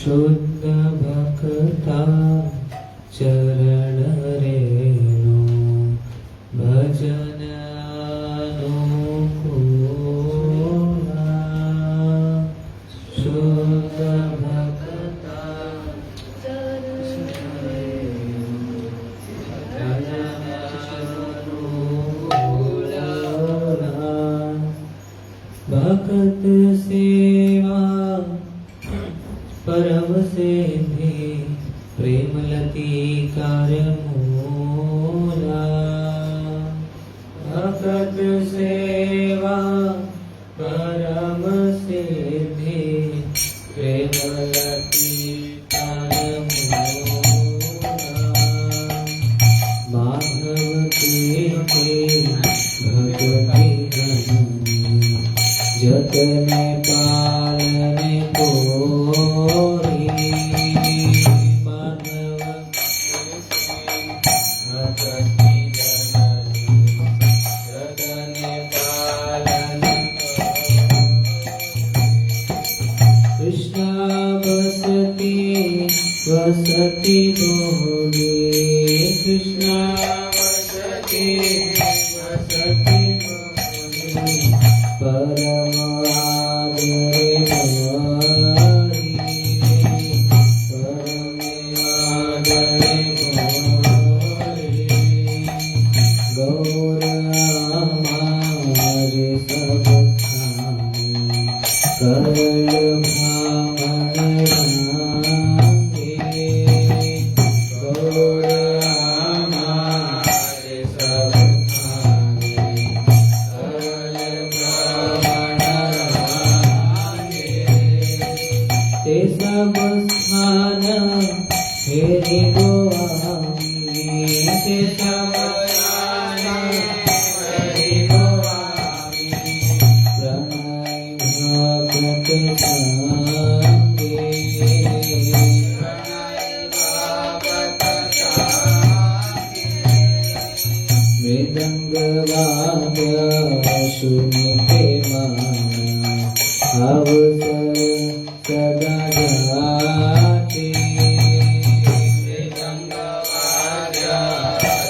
शुद्ध भक्ता चरण रेणु भजन अनुकूला शुद्ध भक्ता चरण रेणु भजन अनुकूला भक्त सेवा परम सिद्धि प्रेमलती कार्यमूला भक्त सेवा परम सिद्धि प्रेमलती कार्यमूला माधव के भगवती जननी जतने पालने कोरी माधव भगवती जननी जतने पालने कृष्णा वसति मोरे कृष्णा वसति मोरे परम आदरे मोरी परम आदरे मोरी गौर हमारे सब स्वामी करल भामन रांगे गौर हमारे सब स्वामी करल भामन रांगे ते सब स्थान हेरि गोवामी ते सब स्थान हेरि गोवामी प्रणय भगत संगे मृदंग वाद्य सुनिते माना अवसर सदा जाते मृदंग वाद्य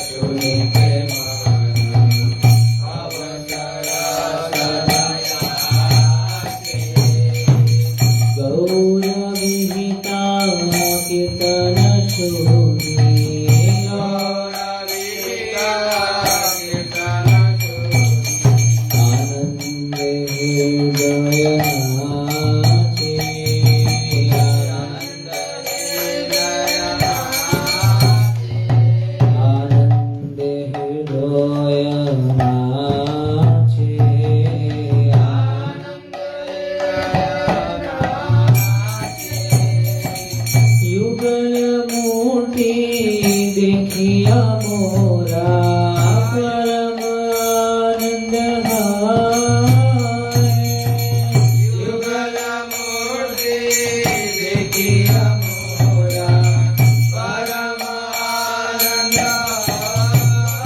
सुनिते माना अवसर सदा जाते गौर विहिता कीर्तन शोनी गौर विहिता कीर्तन शोनी आनंद हृदय नाचे आनंद हृदय नाचे आनंद हृदय नाचे आनंद युगल मूर्ति देखिया मोरा परम आनंद हाय युगल मूर्ति देखिया मोरा परम आनंद हाय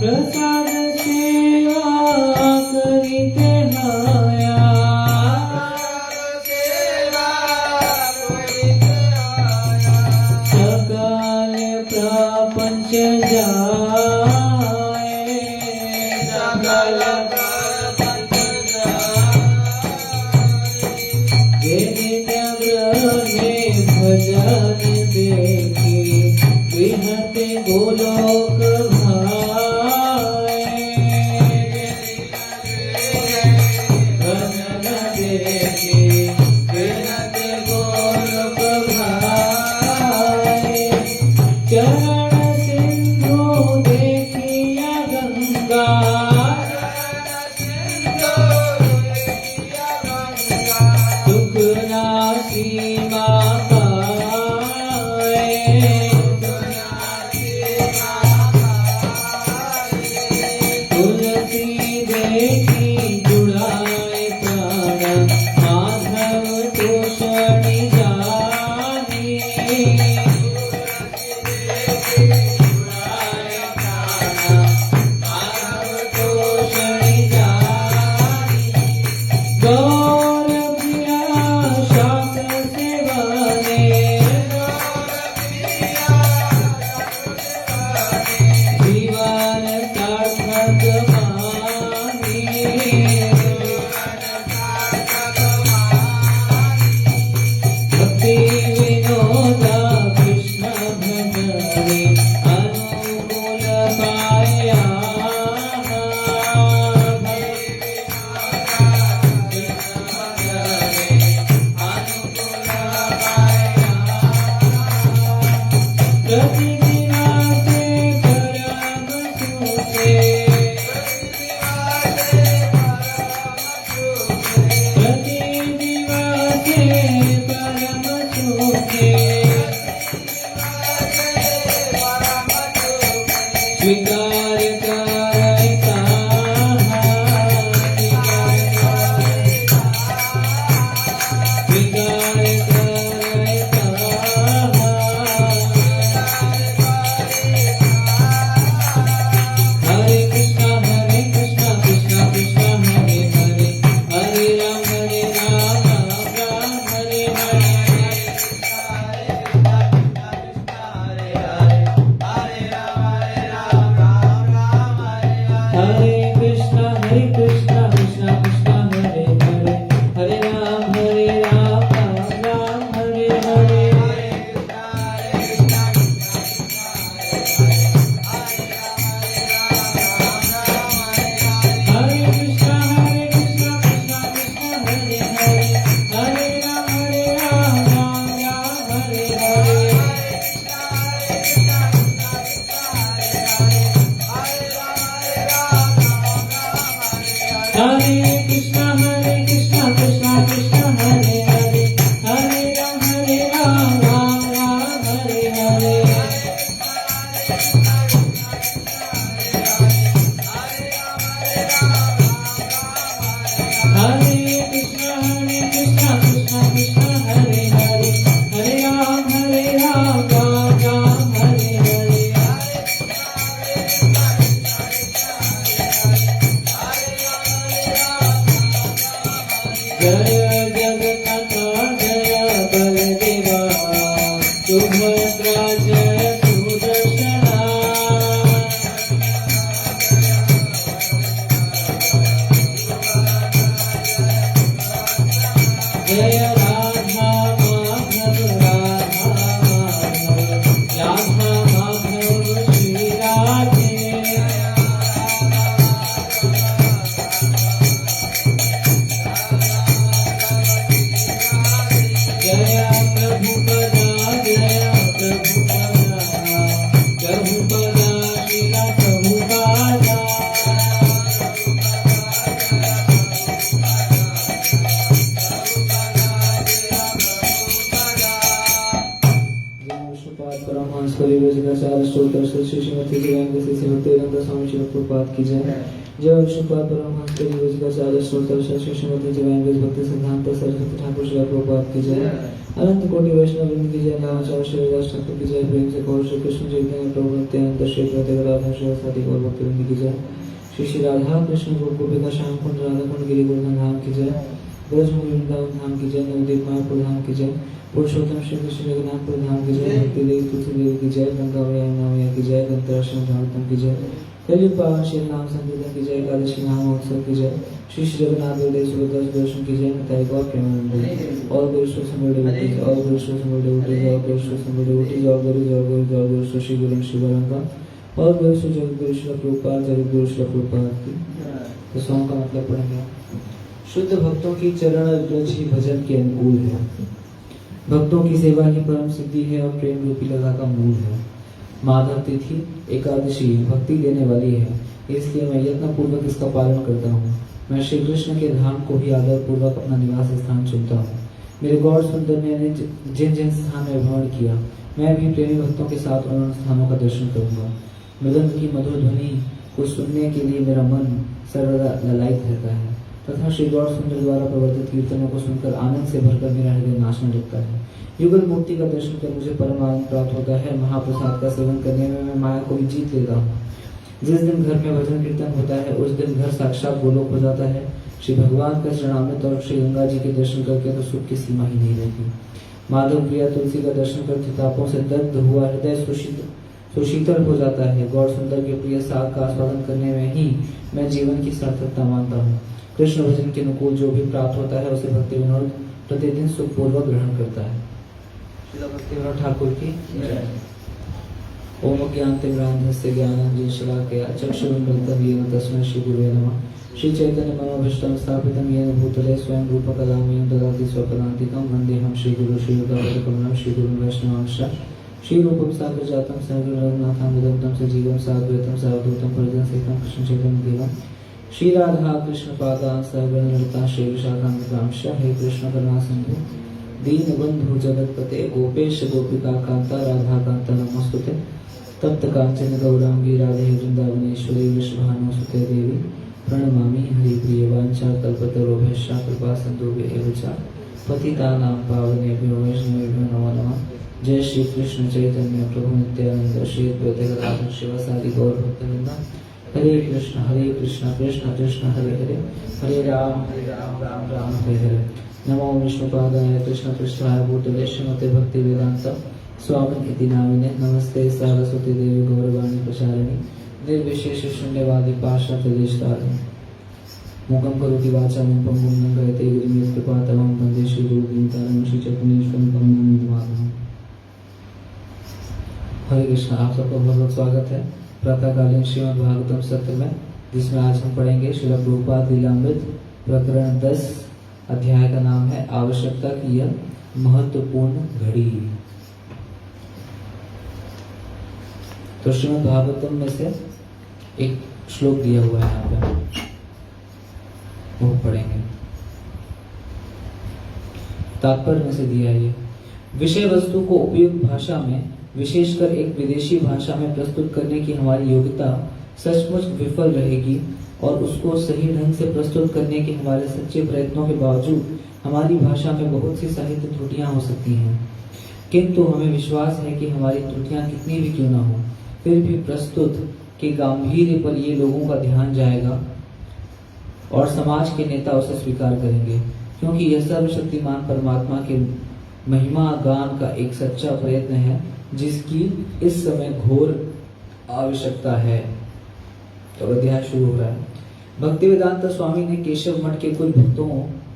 प्रसाद सेवा करिते हाया सकल प्रपंच जाए सकल प्रपंच जाए नित्य ग्रहे भजन देखी विहते गोलोक भाए भजन देखी विहते गोलोक भाए चरण सिंधु देखिया गंगा सुख नासी माता तुलसी देखी जुड़ाए प्राण माधव तोषणी जानी गौर प्रिया शास्त्र हरे कृष्णा कृष्णा कृष्णा हरे हरे, हरे राम राम राम हरे हरे। हरे कृष्णा कृष्णा कृष्णा हरे हरे, हरे राम राम राम हरे हरे। जय जगन्नाथ जय बलदेवा, सुभद्रा जय सुदर्शना। जय राधा माधव राधा माधव श्री राधे। जय प्रभुपदा प्रभुपदा श्रीला प्रभुपादा। परमहंस परिव्रजकाचार्य स्तोत्र श्री श्रीमती दिव्यांग श्री भक्तिवेदांत स्वामी श्री प्रभुपाद की जय। जय विष्णुपाद परमहंस परिव्रजकाचार्य स्तोत्र श्री श्रीमती दिव्यांग भक्ति सिद्धांत सरस्वती ठाकुर श्री प्रभुपाद की जय। अनंत कोटि वैष्णव वृंद की जय। नामाचार्य श्री हरिदास ठाकुर की जय। प्रेम से कहो श्री कृष्ण चैतन्य प्रभु नित्यानंद श्री अद्वैत राधा श्री साथी गौर भक्त वृंद की जय। श्री श्री राधा कृष्ण गोपिका श्याम कुंड राधा कुंड गिरि गोवर्धन धाम की जय। ब्रजभूमि वृंदावन धाम की जय। नवदीप मायापुर धाम की जय। पुरुषोत्तम श्री कृष्ण जगन्नाथपुर धाम की जय। भक्ति देवी तुलसी देवी की जय। गंगा मैया की जय। गंतराश्रम भागवतम की जय। कलयुग पावन श्री नाम संकीर्तन की जय। एकादशी महोत्सव की जय। श्री श्री जगन्नाथ बलदेव सुभद्रा दर्शन की जय। मिताई गौर प्रेमानंद और गुरुश्री संबोधि उठी और गुरुश्री संबोधि उठी और गुरुश्री संबोधि उठी और गुरु श्री गुरु श्री बरंगा और गुरुश्री जगत गुरु श्री प्रभुपाद जगत गुरु श्री प्रभुपाद की। तो सॉन्ग का मतलब पढ़ेंगे। शुद्ध भक्तों की चरण रज ही भजन के अनुकूल है। भक्तों की सेवा ही परम सिद्धि है और प्रेम रूपी लता का मूल है। माधव तिथि एकादशी भक्ति देने वाली है, इसलिए मैं यत्न पूर्वक इसका पालन करता हूँ। मैं श्री कृष्ण के धाम को ही आदर पूर्वक अपना निवास स्थान चुनता हूँ। मेरे गौर सुंदर ने जिन जिन स्थान में भ्रमण किया, मैं भी प्रेमी भक्तों के साथ उन स्थानों का दर्शन करूंगा। मृदंग की मधुर ध्वनि को सुनने के लिए मेरा मन सर्वदा ललायित रहता है तथा श्री गौर सुंदर द्वारा प्रवर्तित कीर्तनों को सुनकर आनंद से भरकर मेरा हृदय नाचने लगता है। युगल मूर्ति का दर्शन कर मुझे परम आनंद प्राप्त होता है। महाप्रसाद का सेवन करने में मैं माया को भी जीत लेता हूँ। जिस दिन घर में भजन कीर्तन होता है उस दिन घर साक्षात गोलोक हो जाता है। श्री भगवान का चरणामृत और श्री गंगा जी के दर्शन करके तो सुख की सीमा ही नहीं रहती। माधव प्रिया तुलसी का दर्शन करके तापों से दग्ध हुआ हृदय सुशीतल हो जाता है। गौर सुंदर के प्रिय साग का आस्वादन करने में ही मैं जीवन की सार्थकता मानता हूँ। कृष्ण भजन के अनुकूल जो भी प्राप्त होता है उसे भक्ति विनोद प्रतिदिन सुखपूर्वक ग्रहण करता है। भक्ति विनोद ठाकुर की ओम ज्ञानतिमिरान्धस्य ज्ञानाञ्जन शलाकया चक्षुरुन्मिलितं येन तस्मै श्री गुरुवे नमः। श्री चैतन्य मनोभीष्टं स्थापितं येन भूतले स्वयं रूपकलामयं ददाति स्वपदान्तिकं वन्देऽहं श्री गुरु श्री युगावतकमलं श्री गुरुं वैष्णवांश्च श्री रूपं साग्रजातं सहगणरघुनाथं विदग्धं सजीवं साद्वैतं सावधूतं परिजनसहितं कृष्ण चैतन्य देवं श्री राधा कृष्ण पादान् सहगणललिता श्री विशाखान्वितांश्च। हे कृष्ण करुणा सिन्धु दीनबन्धु जगत्पते गोपेश गोपिका कान्ता राधा कान्ता नमोस्तुते। तप्त कांचन गौरांगी राधे वृंदावनेश्वरी वृषभानुसुते देवी प्रणमामि हरिप्रिय वाञ्छा कल्पतरुभ्यश्च कृपा सिन्धुभ्येव च पतितानां पावनेभ्यो वैष्णवेभ्यो नमो नमः। जय श्री कृष्ण चैतन्य प्रभु नित्यानंद श्री अद्वैत गदाधर शिवासादि गौर भक्तवृंद। हरे कृष्ण कृष्ण कृष्ण हरे हरे, हरे राम राम राम हरे हरे। नमो विष्णुपादाय कृष्ण पृष्ठाय भूतले श्रीमते भक्ति वेदांत स्वामी इति नामिने। नमस्ते सरस्वती देवी गौरवाणी प्रचारिणी निर्विशेष शून्यवादी पाशातदेशतारिणी। मूकं करोति वाचालं पङ्गुं लङ्घयते गिरिं यत्कृपातमहं वन्दे श्रीगुरुदीनतारिणं श्रीचैतन्येश्वरं परमानन्दमाधवम्। हरे कृष्ण। आप सबका बहुत बहुत स्वागत है प्रातःकालीन श्रीमद् भागवतम सत्र में, जिसमें आज हम पढ़ेंगे श्रील प्रभुपाद लीलामृत प्रकरण 10। अध्याय का नाम है आवश्यकता की यह महत्वपूर्ण घड़ी। तो श्रीमद् भागवतम में से एक श्लोक दिया हुआ है यहाँ पे। वो पढ़ेंगे। तात्पर्य में से दिया ये विषय वस्तु को उपयुक्त भाषा में, विशेषकर एक विदेशी भाषा में प्रस्तुत करने की हमारी योग्यता सचमुच विफल रहेगी और उसको सही ढंग से प्रस्तुत करने के हमारे सच्चे प्रयत्नों के बावजूद हमारी भाषा में बहुत सी साहित्य त्रुटियां हो सकती हैं। किंतु हमें विश्वास है कि हमारी त्रुटियां कितनी भी क्यों न हो, फिर भी प्रस्तुत के गांभीर्य पर ये लोगों का ध्यान जाएगा और समाज के नेता उसे स्वीकार करेंगे, क्योंकि यह सर्वशक्तिमान परमात्मा के महिमा गान का एक सच्चा प्रयत्न है जिसकी इस समय घोर आवश्यकता है। तो अध्याय शुरू हो रहा है। भक्तिवेदांत स्वामी ने केशव मठ के कुछ भक्तों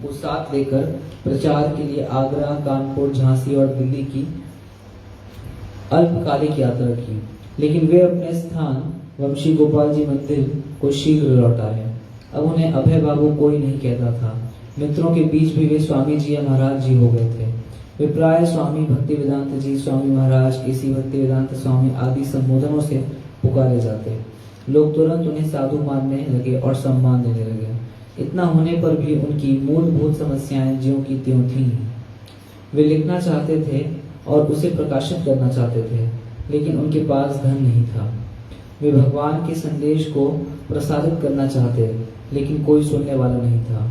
को साथ लेकर प्रचार के लिए आगरा, कानपुर, झांसी और दिल्ली की अल्पकालिक यात्रा की, लेकिन वे अपने स्थान वंशी गोपाल जी मंदिर को शीघ्र लौट आए। अब उन्हें अभय बाबू कोई नहीं कहता था। मित्रों के बीच भी वे स्वामी जी या महाराज जी हो गए थे। वे प्राय स्वामी भक्तिवेदांत जी, स्वामी महाराज, केसी भक्तिवेदांत स्वामी आदि संबोधनों से पुकारे जाते। लोग तुरंत उन्हें साधु मानने लगे और सम्मान देने लगे। इतना होने पर भी उनकी मूलभूत समस्याएं ज्यों की त्यों थीं। वे लिखना चाहते थे और उसे प्रकाशित करना चाहते थे, लेकिन उनके पास धन नहीं था। वे भगवान के संदेश को प्रसारित करना चाहते, लेकिन कोई सुनने वाला नहीं था।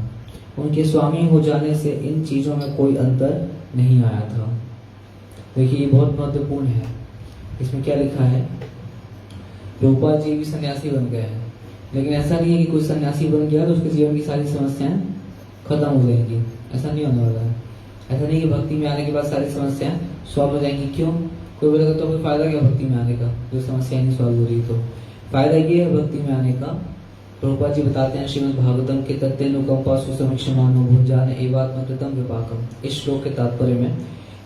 उनके स्वामी हो जाने से इन चीजों में कोई अंतर नहीं आया था। देखिए ये बहुत महत्वपूर्ण है। इसमें क्या लिखा है, प्रभुपाद जी भी सन्यासी बन गए हैं, लेकिन ऐसा नहीं है कि कोई सन्यासी बन गया तो उसके जीवन की सारी समस्याएं खत्म हो जाएंगी। ऐसा नहीं होने वाला है। ऐसा नहीं कि भक्ति में आने के बाद सारी समस्याएं सॉल्व हो जाएंगी। क्यों? कोई बोलेगा तो कोई फायदा क्या भक्ति में आने का, जो समस्याएं नहीं सॉल्व हो रही। तो फायदा ये है भक्ति में आने का। प्रभुपाद जी बताते हैं श्रीमद् भागवतम के तत्तेनुकंपा सुसमीक्षमानो भुंजान एवात्म कृतम विपाकम, इस श्लोक के तात्पर्य में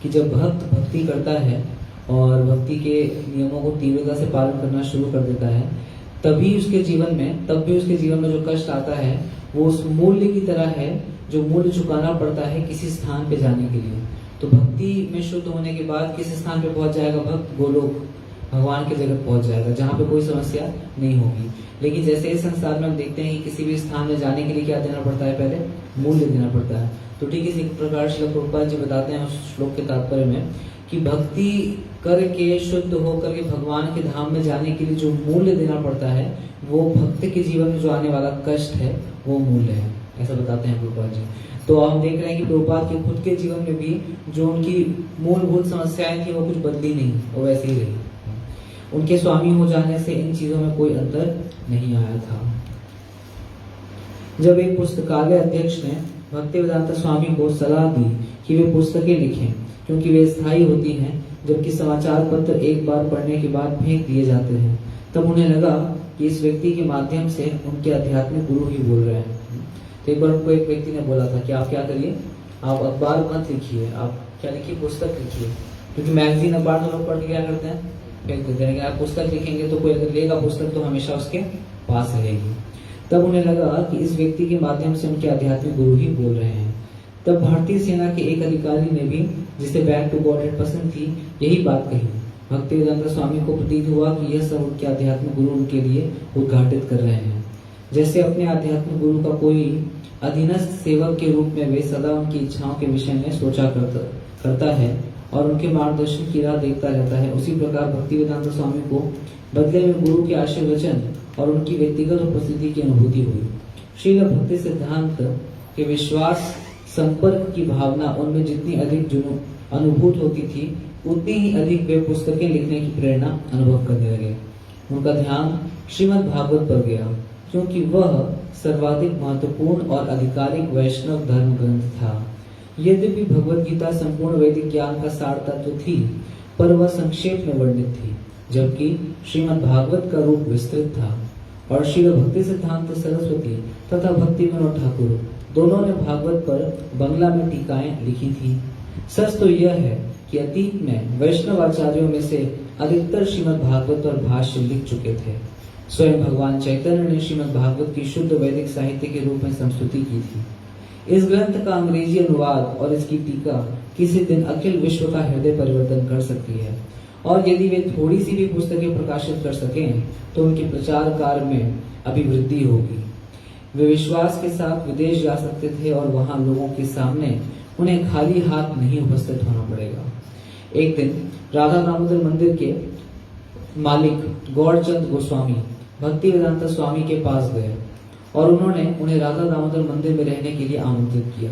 कि जब भक्त भक्ति करता है और भक्ति के नियमों को तीव्रता से पालन करना शुरू कर देता है, तब भी उसके जीवन में जो कष्ट आता है वो उस मूल्य की तरह है जो मूल्य चुकाना पड़ता है किसी स्थान पे जाने के लिए। तो भक्ति में शुद्ध होने के बाद किस स्थान पे पहुंच जाएगा भक्त? गोलोक, भगवान के जगत पहुंच जाएगा, जहाँ पे कोई समस्या नहीं होगी। लेकिन जैसे इस संसार में हम देखते हैं कि किसी भी स्थान में जाने के लिए क्या देना पड़ता है? पहले मूल्य देना पड़ता है। तो ठीक इसी प्रकार श्रील प्रभुपाद जी बताते हैं उस श्लोक के तात्पर्य में कि भक्ति करके शुद्ध होकर के भगवान के धाम में जाने के लिए जो मूल्य देना पड़ता है, वो भक्त के जीवन में जो आने वाला कष्ट है वो मूल्य है। ऐसा बताते हैं प्रभुपाद जी। तो हम देख रहे हैं कि प्रभुपाद के खुद के जीवन में भी जो उनकी मूलभूत समस्याएं थी वो कुछ बदली नहीं, वो वैसे ही रही। उनके स्वामी हो जाने से इन चीजों में कोई अंतर नहीं आया था। जब एक पुस्तकालय अध्यक्ष ने भक्तिवेदांत स्वामी को सलाह दी कि वे पुस्तकें लिखें, क्योंकि वे स्थायी होती हैं, जबकि समाचार पत्र एक बार पढ़ने के बाद फेंक दिए जाते हैं, तब उन्हें लगा कि इस व्यक्ति के माध्यम से उनके आध्यात्मिक गुरु ही बोल रहे हैं। तो एक बार उनको एक व्यक्ति ने बोला था कि आप क्या करिए, आप अखबार मत लिखिए, आप क्या लिखिए, पुस्तक लिखिए। क्योंकि मैगजीन अखबार तो लोग पढ़ के क्या करते हैं, फेंक देते हैं। आप पुस्तक लिखेंगे तो कोई अगर लेगा पुस्तक तो हमेशा उसके पास रहेगी। तब उन्हें लगा कि इस व्यक्ति के माध्यम से उनके आध्यात्मिक गुरु ही बोल रहे हैं। तब भारतीय सेना के एक अधिकारी ने भी, जिसे बैक टू गॉड पसंद थी, यही बात कही। भक्तिवेदांत स्वामी को प्रतीत हुआ कि यह सब उनके आध्यात्मिक गुरु उनके लिए उद्घाटित कर रहे हैं। जैसे अपने आध्यात्मिक गुरु का कोई अधीनस्थ सेवक के रूप में वे सदा उनकी इच्छाओं के विषय में सोचा करता है और उनके मार्गदर्शन की राह देखता रहता है, उसी प्रकार भक्तिवेदांत स्वामी को बदले में गुरु के आशीर्वचन और उनकी व्यक्तिगत उपस्थिति की अनुभूति हुई। श्रील भक्ति सिद्धांत के विश्वास संपर्क की भावना उनमें जितनी अधिक अनुभूत होती थी, उतनी ही अधिक वे पुस्तकें लिखने की प्रेरणा अनुभव करने लगे। उनका ध्यान श्रीमद् भागवत पर गया, क्योंकि वह सर्वाधिक महत्वपूर्ण और आधिकारिक वैष्णव धर्म ग्रंथ था। यद्यपि भगवत गीता संपूर्ण वैदिक ज्ञान का सार तत्व थी, पर वह संक्षेप में वर्णित थी, जबकि श्रीमद् भागवत का रूप विस्तृत था। और श्री भक्ति सिद्धांत सरस्वती तथा भक्ति विनोद ठाकुर दोनों ने भागवत पर बंगला में टीकाएं लिखी थी। सच तो यह है कि अतीत में वैष्णव आचार्यों में से अधिकतर श्रीमद् भागवत पर भाष्य लिख चुके थे। स्वयं भगवान चैतन्य ने श्रीमद् भागवत की शुद्ध वैदिक साहित्य के रूप में संस्तुति की थी। इस ग्रंथ का अंग्रेजी अनुवाद और इसकी टीका किसी दिन अखिल विश्व का हृदय परिवर्तन कर सकती है, और यदि वे थोड़ी सी भी पुस्तकें प्रकाशित कर सकें तो उनके प्रचार कार्य में अभिवृद्धि होगी। वे विश्वास के साथ विदेश जा सकते थे और वहां लोगों के सामने उन्हें खाली हाथ नहीं उपस्थित होना पड़ेगा। एक दिन राधा दामोदर मंदिर के मालिक गौरचंद गोस्वामी भक्ति वेदांता स्वामी के पास गए और उन्होंने उन्हें राधा दामोदर मंदिर में रहने के लिए आमंत्रित किया।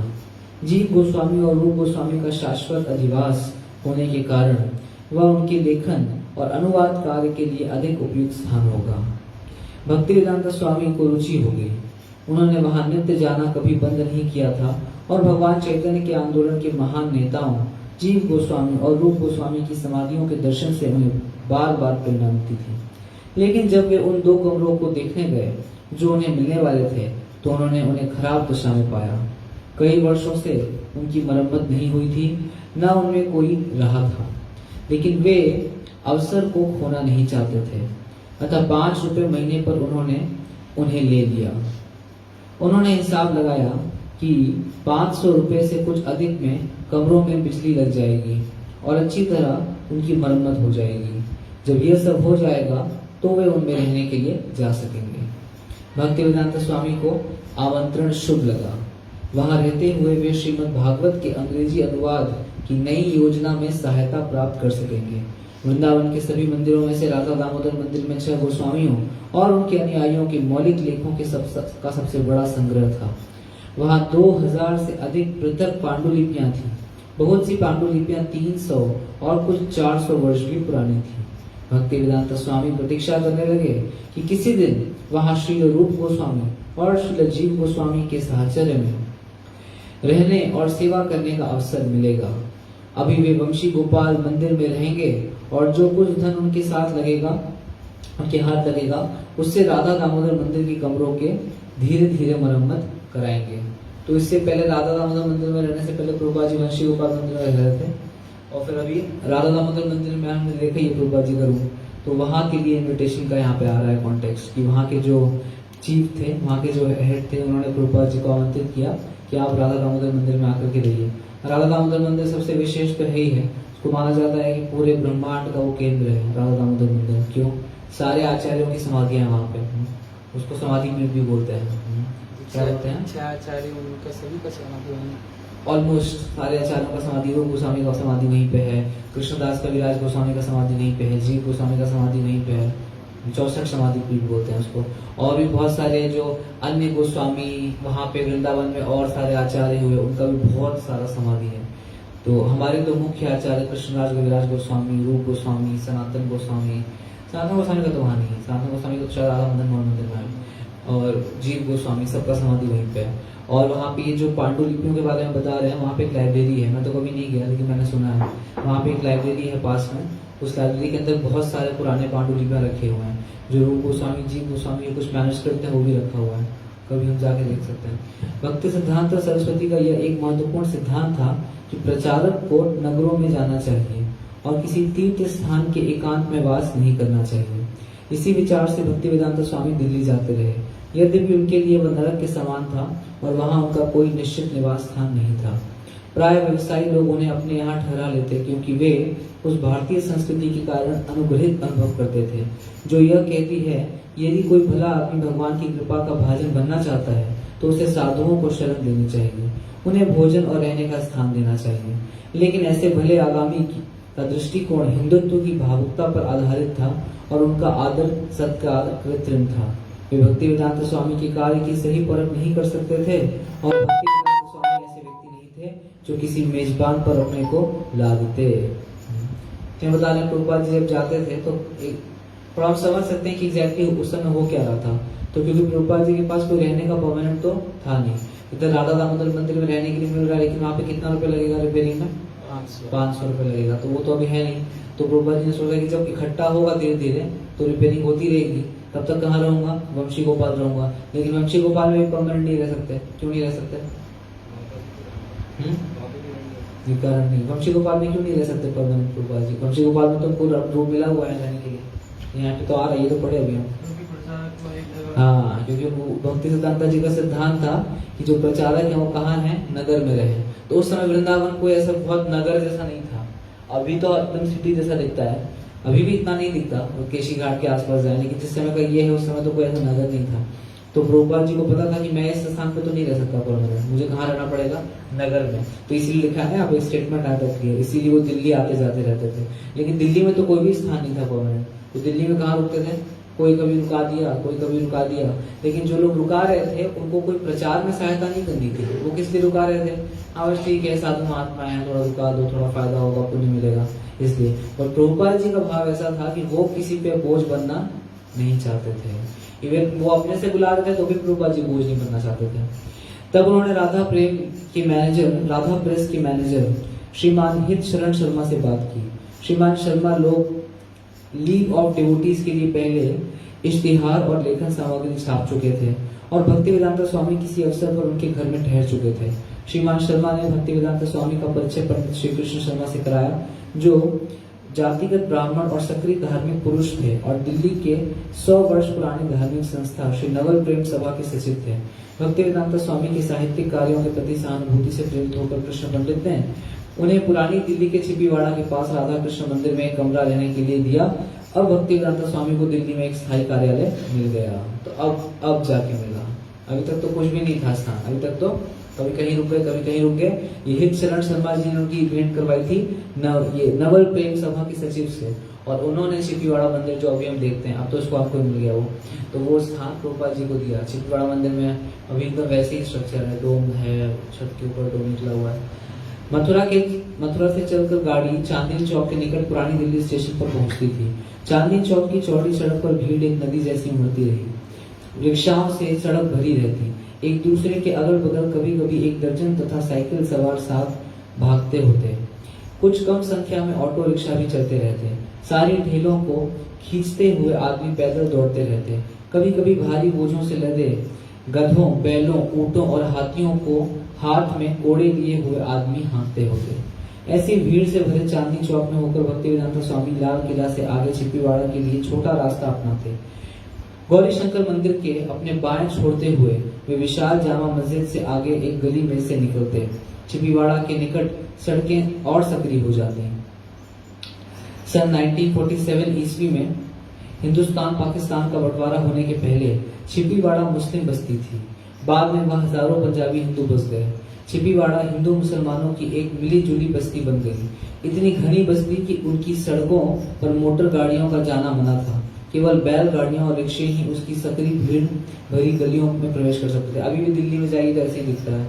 जीव गोस्वामी और रूप गोस्वामी का शाश्वत अधिवास होने के कारण वह उनके लेखन और अनुवाद कार्य के लिए अधिक उपयुक्त स्थान होगा। भक्ति वेदांता स्वामी को रुचि हो गई। उन्होंने वहां नित्य जाना कभी बंद नहीं किया था और भगवान चैतन्य के आंदोलन के महान नेताओं जीव गोस्वामी और रूप गोस्वामी की समाधियों के दर्शन से उन्हें बार बार प्रेरणा मिलती थी। लेकिन जब वे उन 2 कमरों को देखने गए जो उन्हें मिलने वाले थे तो उन्होंने उन्हें खराब दशा में पाया। कई वर्षों से उनकी मरम्मत नहीं हुई थी, न उनमें कोई रहा था, लेकिन वे अवसर को खोना नहीं चाहते थे। अतः 5 रुपए महीने पर उन्होंने उन्हें ले लिया। उन्होंने हिसाब लगाया कि 500 रुपए से कुछ अधिक में कमरों में बिजली लग जाएगी और अच्छी तरह उनकी मरम्मत हो जाएगी। जब यह सब हो जाएगा तो वे उनमें रहने के लिए जा सकेंगे। भक्ति वेदांता स्वामी को आमंत्रण शुभ लगा। वहां रहते हुए वे श्रीमद् भागवत के अंग्रेजी अनुवाद की नई योजना में सहायता प्राप्त कर सकेंगे। वृंदावन के सभी मंदिरों में से राधा दामोदर मंदिर में 6 गोस्वामियों और उनके अनुयायियों के मौलिक लेखों के सबसे बड़ा संग्रह था। वहां 2000 से अधिक पृथक पांडुलिपियां थी। बहुत सी पांडुलिपियां 300 और कुछ 400 वर्ष भी पुरानी थी। भक्ति वेदांता स्वामी प्रतीक्षा करने लगे कि किसी दिन वहां श्री रूप गोस्वामी और श्री जीव गोस्वामी के साहचर्य में रहने और सेवा करने का अवसर मिलेगा। अभी वे वंशी गोपाल मंदिर में रहेंगे और जो कुछ धन उनके साथ लगेगा, उनके हाथ लगेगा, उससे राधा दामोदर मंदिर की कमरों के धीरे धीरे मरम्मत कराएंगे। तो इससे पहले राधा दामोदर मंदिर में रहने से पहले प्रभुपाद जी वंशी गोपाल मंदिर में रह रहे थे और फिर अभी राधा दामोदर मंदिर में हमने देखा ये प्रभुपाद जी का रूम, तो वहां के लिए इन्विटेशन का यहाँ पे आ रहा है कॉन्टेक्स्ट कि वहां के जो चीफ थे, वहां के जो हेड थे, उन्होंने प्रभुपाद जी को आमंत्रित किया कि आप राधा दामोदर मंदिर में आकर के रहिए। राधा दामोदर मंदिर सबसे विशेष तो है ही है, उसको माना जाता है कि पूरे ब्रह्मांड का वो केंद्र है राधा दामोदर मंदिर। क्यों? सारे आचार्यों की समाधियां वहाँ पे, उसको समाधि पीठ भी बोलते हैं। क्या बोलते हैं? आचार्य उनका सभी का समाधि ऑलमोस्ट सारे आचार्यों का समाधि, रूप गोस्वामी का समाधि वहीं पे है, कृष्णदास कविराज गोस्वामी का समाधि वहीं पे है, जीव गोस्वामी का समाधि वहीं पे है। 64 समाधि पीठ बोलते हैं उसको। और भी बहुत सारे जो अन्य गोस्वामी वहाँ पे वृंदावन में और सारे आचार्य हुए, उनका भी बहुत सारा समाधि है। तो हमारे तो मुख्य आचार्य कृष्णदास कविराज गोस्वामी, रूप गोस्वामी, सनातन गोस्वामी का तो वहाँ नहीं है, सनातन गोस्वामी तो शायद राधा मदन मोहन मंदिर में है, और जीव गोस्वामी सबका समाधि वहीं पे है। और वहाँ पे ये जो पांडुलिपियों के बारे में बता रहे हैं, वहाँ पे एक लाइब्रेरी है, मैं तो कभी नहीं गया लेकिन मैंने सुना है वहाँ पे एक लाइब्रेरी है पास में। उस लाइब्रेरी के अंदर बहुत सारे पुराने पांडुलिपियाँ रखे हुए हैं, जो रूप गोस्वामी, जीव गोस्वामी कुछ मैन्युस्क्रिप्ट है वो भी रखा हुआ है, कभी हम जाके देख सकते हैं। भक्ति सिद्धांत सरस्वती का यह एक महत्वपूर्ण सिद्धांत था कि प्रचारक को नगरों में जाना चाहिए और किसी तीर्थ स्थान के एकांत में वास नहीं करना चाहिए। इसी विचार से भक्ति वेदांता स्वामी दिल्ली जाते रहे। यद्यपि उनके लिए वह नरक के समान था और वहां उनका कोई निश्चित निवास स्थान नहीं था। प्राय व्यवसायी लोग उन्हें अपने यहाँ ठहरा लेते क्योंकि वे उस भारतीय संस्कृति के कारण अनुग्रहित अनुभव करते थे, जो यह कहती है यदि कोई भला आदमी भगवान की कृपा का भाजन बनना चाहता है तो उसे साधुओं को शरण देनी चाहिए, उन्हें भोजन और रहने का स्थान देना चाहिए। लेकिन ऐसे भले आगामी का दृष्टिकोण हिंदुत्व की भावुकता पर आधारित था और उनका आदर सत्कार कृत्रिम था। वे भक्ति वेदांत स्वामी के कार्य की सही परख नहीं कर सकते थे और भक्ति वेदांत स्वामी ऐसे व्यक्ति नहीं थे जो किसी मेजबान पर अपने को ला देते। बता रहे प्रभुपाद जी जब जाते थे तो थोड़ा हम समझ सकते हैं कि एग्जैक्टली उस समय हो क्या रहा था। तो क्योंकि प्रभुपाद जी के पास कोई रहने का परमानेंट तो था नहीं, इधर राधा दामोदर मंदिर में रहने के लिए मिल रहा है, लेकिन वहाँ पे कितना रुपए लगेगा रिपेयरिंग में? 500 रुपए लगेगा, तो वो तो अभी है नहीं। तो प्रभुपाद जी ने सोचा कि जब इकट्ठा होगा धीरे धीरे तो रिपेयरिंग होती रहेगी, तब तक कहाँ रहूंगा? वंशी गोपाल रहूंगा। लेकिन वंशी गोपाल में भी परमानेंट नहीं रह सकते। क्यों नहीं रह सकते? कारण नहीं, वंशी गोपाल में क्यों नहीं रह सकते परमानेंट प्रभुपाद जी? वंशी गोपाल में तो पूरा रूम मिला हुआ है रहने के लिए, यहाँ पे तो आ रहा है, ये तो पढ़े अभी हम। हाँ, क्योंकि भक्ति सिद्धांत जी का सिद्धांत था कि जो प्रचारक है वो कहाँ है? नगर में रहे। तो उस समय वृंदावन कोई ऐसा बहुत नगर जैसा नहीं था। अभी तो एकदम सिटी जैसा दिखता है, अभी भी इतना नहीं दिखता केशी घाट के आसपास जाए, लेकिन जिस समय का ये है उस समय तो कोई ऐसा नगर नहीं था। तो प्रभुपाद जी को पता था कि मैं इस स्थान पे तो नहीं रह सकता परमानेंट, मुझे कहाँ रहना पड़ेगा, नगर में। तो इसीलिए लिखा है, आप स्टेटमेंट आता है, इसीलिए वो दिल्ली आते जाते रहते थे। लेकिन दिल्ली में तो कोई भी स्थान नहीं था परमानेंट, तो दिल्ली में कहाँ रुकते थे, कोई कभी रुका दिया, कोई कभी रुका दिया। लेकिन जो लोग रुका रहे थे उनको कोई प्रचार में सहायता नहीं करनी थी, वो किस लिए रुका रहे थे, बस ठीक है साधु महात्मा है, थोड़ा रुका दो, थोड़ा फायदा होगा, पुण्य मिलेगा, इसलिए। और प्रभुपाद जी का भाव ऐसा था कि वो किसी पे बोझ बनना नहीं चाहते थे। इवन वो अपने से बुला रहे थे तो भी प्रभुपाद जी बोझ नहीं बनना चाहते थे। तब उन्होंने राधा प्रेस के मैनेजर श्रीमान हित शरण शर्मा से बात की। श्रीमान शर्मा लोग लीग ऑफ डिवोटीज के लिए पहले इश्तिहार और लेखन सामग्री छाप चुके थे और भक्तिवेदांता स्वामी किसी अवसर पर उनके घर में ठहर चुके थे। श्रीमान शर्मा ने भक्तिवेदांता स्वामी का परिचय पंडित श्री कृष्ण शर्मा से कराया, जो जातिगत ब्राह्मण और सक्रिय धार्मिक पुरुष थे और दिल्ली के 100 वर्ष पुरानी धार्मिक संस्था श्री नवल प्रेम सभा के सचिव थे। भक्तिवेदांता स्वामी के साहित्यिक कार्यों के प्रति सहानुभूति से प्रेरित होकर कृष्ण पंडित ने उन्हें पुरानी दिल्ली के छिपीवाड़ा के पास राधा कृष्ण मंदिर में एक कमरा रहने के लिए दिया। अब भक्तिवेदांता स्वामी को दिल्ली में एक स्थायी कार्यालय मिल गया। तो अब जाके मिला, अभी तक तो कुछ भी नहीं था स्थान, अभी तक तो कभी कहीं रुक गए, कभी कहीं रुक गए। ये हित शरण शर्मा जी ने उनकी भेंट करवाई थी ये नवल प्रेम सभा के सचिव से, और उन्होंने छिपीवाड़ा मंदिर जो अभी हम देखते हैं, अब तो उसको आपको मिल गया वो स्थान प्रभुपाद जी को दिया। छिपीवाड़ा मंदिर में अभी तो वैसे ही स्ट्रक्चर है, डोम है, छत के ऊपर डोम निकला हुआ है। मथुरा से चलकर गाड़ी चांदनी चौक के निकट पुरानी दिल्ली स्टेशन पर पहुंचती थी। चांदनी चौक की चौड़ी सड़क पर भीड़ एक नदी जैसी उमड़ती रही। रिक्शाओं से सड़क भरी रहती, एक दूसरे के अगल बगल कभी कभी एक दर्जन तथा साइकिल सवार साथ भागते होते। कुछ कम संख्या में ऑटो रिक्शा भी चलते रहते। सारी ढेलों को खींचते हुए आदमी पैदल दौड़ते रहते। कभी कभी भारी बोझों से लदे गधों, बैलों, ऊंटों और हाथियों को हाथ में कोड़े लिए हुए आदमी हाँकते होते। ऐसी भीड़ से भरे चांदनी चौक में होकर भक्तिवेदांता स्वामी लाल किला से आगे छिपीवाड़ा के लिए छोटा रास्ता अपनाते। गौरी शंकर मंदिर के अपने बाएं छोड़ते हुए वे विशाल जामा मस्जिद से आगे एक गली में से निकलते। छिपीवाड़ा के निकट सड़कें और सक्रिय हो जाती। सन 1947 ईस्वी में हिंदुस्तान पाकिस्तान का बंटवारा होने के पहले छिपीवाड़ा मुस्लिम बस्ती थी। बाद में वहां हजारों पंजाबी हिंदू बस गए। छिपीवाड़ा हिंदू मुसलमानों की एक मिली जुली बस्ती बन गई। इतनी घनी बस्ती कि उनकी सड़कों पर मोटर गाड़ियों का जाना मना था। केवल बैल गाड़ियां और रिक्शे ही उसकी सक्रिय भीड़ भरी गलियों में प्रवेश कर सकते थे। अभी भी दिल्ली में जाइए तो ऐसे ही दिखता है।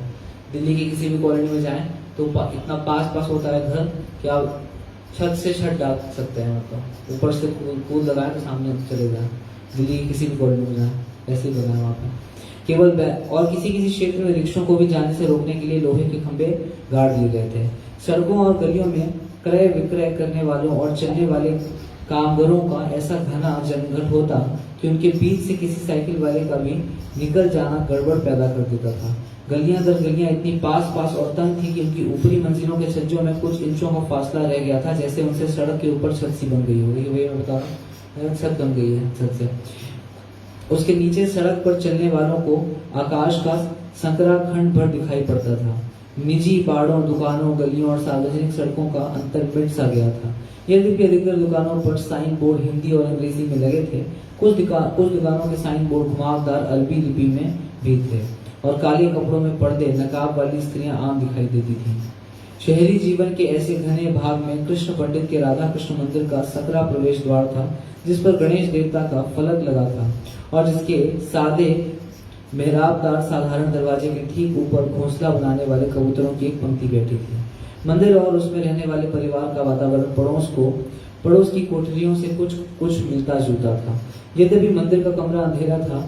दिल्ली की किसी भी कॉलोनी में जाएं तो इतना पास होता है घर कि आप छत से छत डाल सकते हैं, मतलब ऊपर से कूद लगाए तो सामने चले जाए। दिल्ली की किसी भी कॉलोनी में जाए ऐसे ही बना है वहाँ पे। केवल और किसी क्षेत्र में रिक्शों को भी जाने से रोकने के लिए लोहे के खंभे गाड़ दिए गए थे। सड़कों और गलियों में क्रय विक्रय करने वालों और चलने वाले कामगारों का ऐसा घना जनघट होता कि उनके बीच से किसी साइकिल वाले का भी निकल जाना गड़बड़ पैदा कर देता था। गलियां दर गलियां इतनी पास और तंग थी कि उनकी ऊपरी मंजिलों के छज्जों में कुछ इंचों का फासला रह गया था, जैसे उनसे सड़क के ऊपर छत सी बन गई हो। वही मैं बता रहा हूँ, छत बन गई है छत से। उसके नीचे सड़क पर चलने वालों को आकाश का संकरा खंड भर दिखाई पड़ता था। निजी बाड़ों, दुकानों, गलियों और सार्वजनिक सड़कों का अंतर मिट सा गया था। यद्यपि अधिकतर दुकानों पर साइन बोर्ड हिंदी और अंग्रेजी में लगे थे, कुछ दुकानों के साइन बोर्ड घुमावदार अरबी लिपि में भी थे और काले कपड़ों में पर्दे नकाब वाली स्त्रियां आम दिखाई देती थीं। शहरी जीवन के ऐसे घने भाग में कृष्ण पंडित के राधा कृष्ण मंदिर का सकरा प्रवेश द्वार था, जिस पर गणेश देवता का फलक लगा था और जिसके सादे मेहराबदार साधारण दरवाजे के ठीक ऊपर घोंसला बनाने वाले कबूतरों की एक पंक्ति बैठी थी। मंदिर और उसमें रहने वाले परिवार का वातावरण पड़ोस की कोठरियों से कुछ मिलता जुलता था। यद्यपि मंदिर का कमरा अंधेरा था,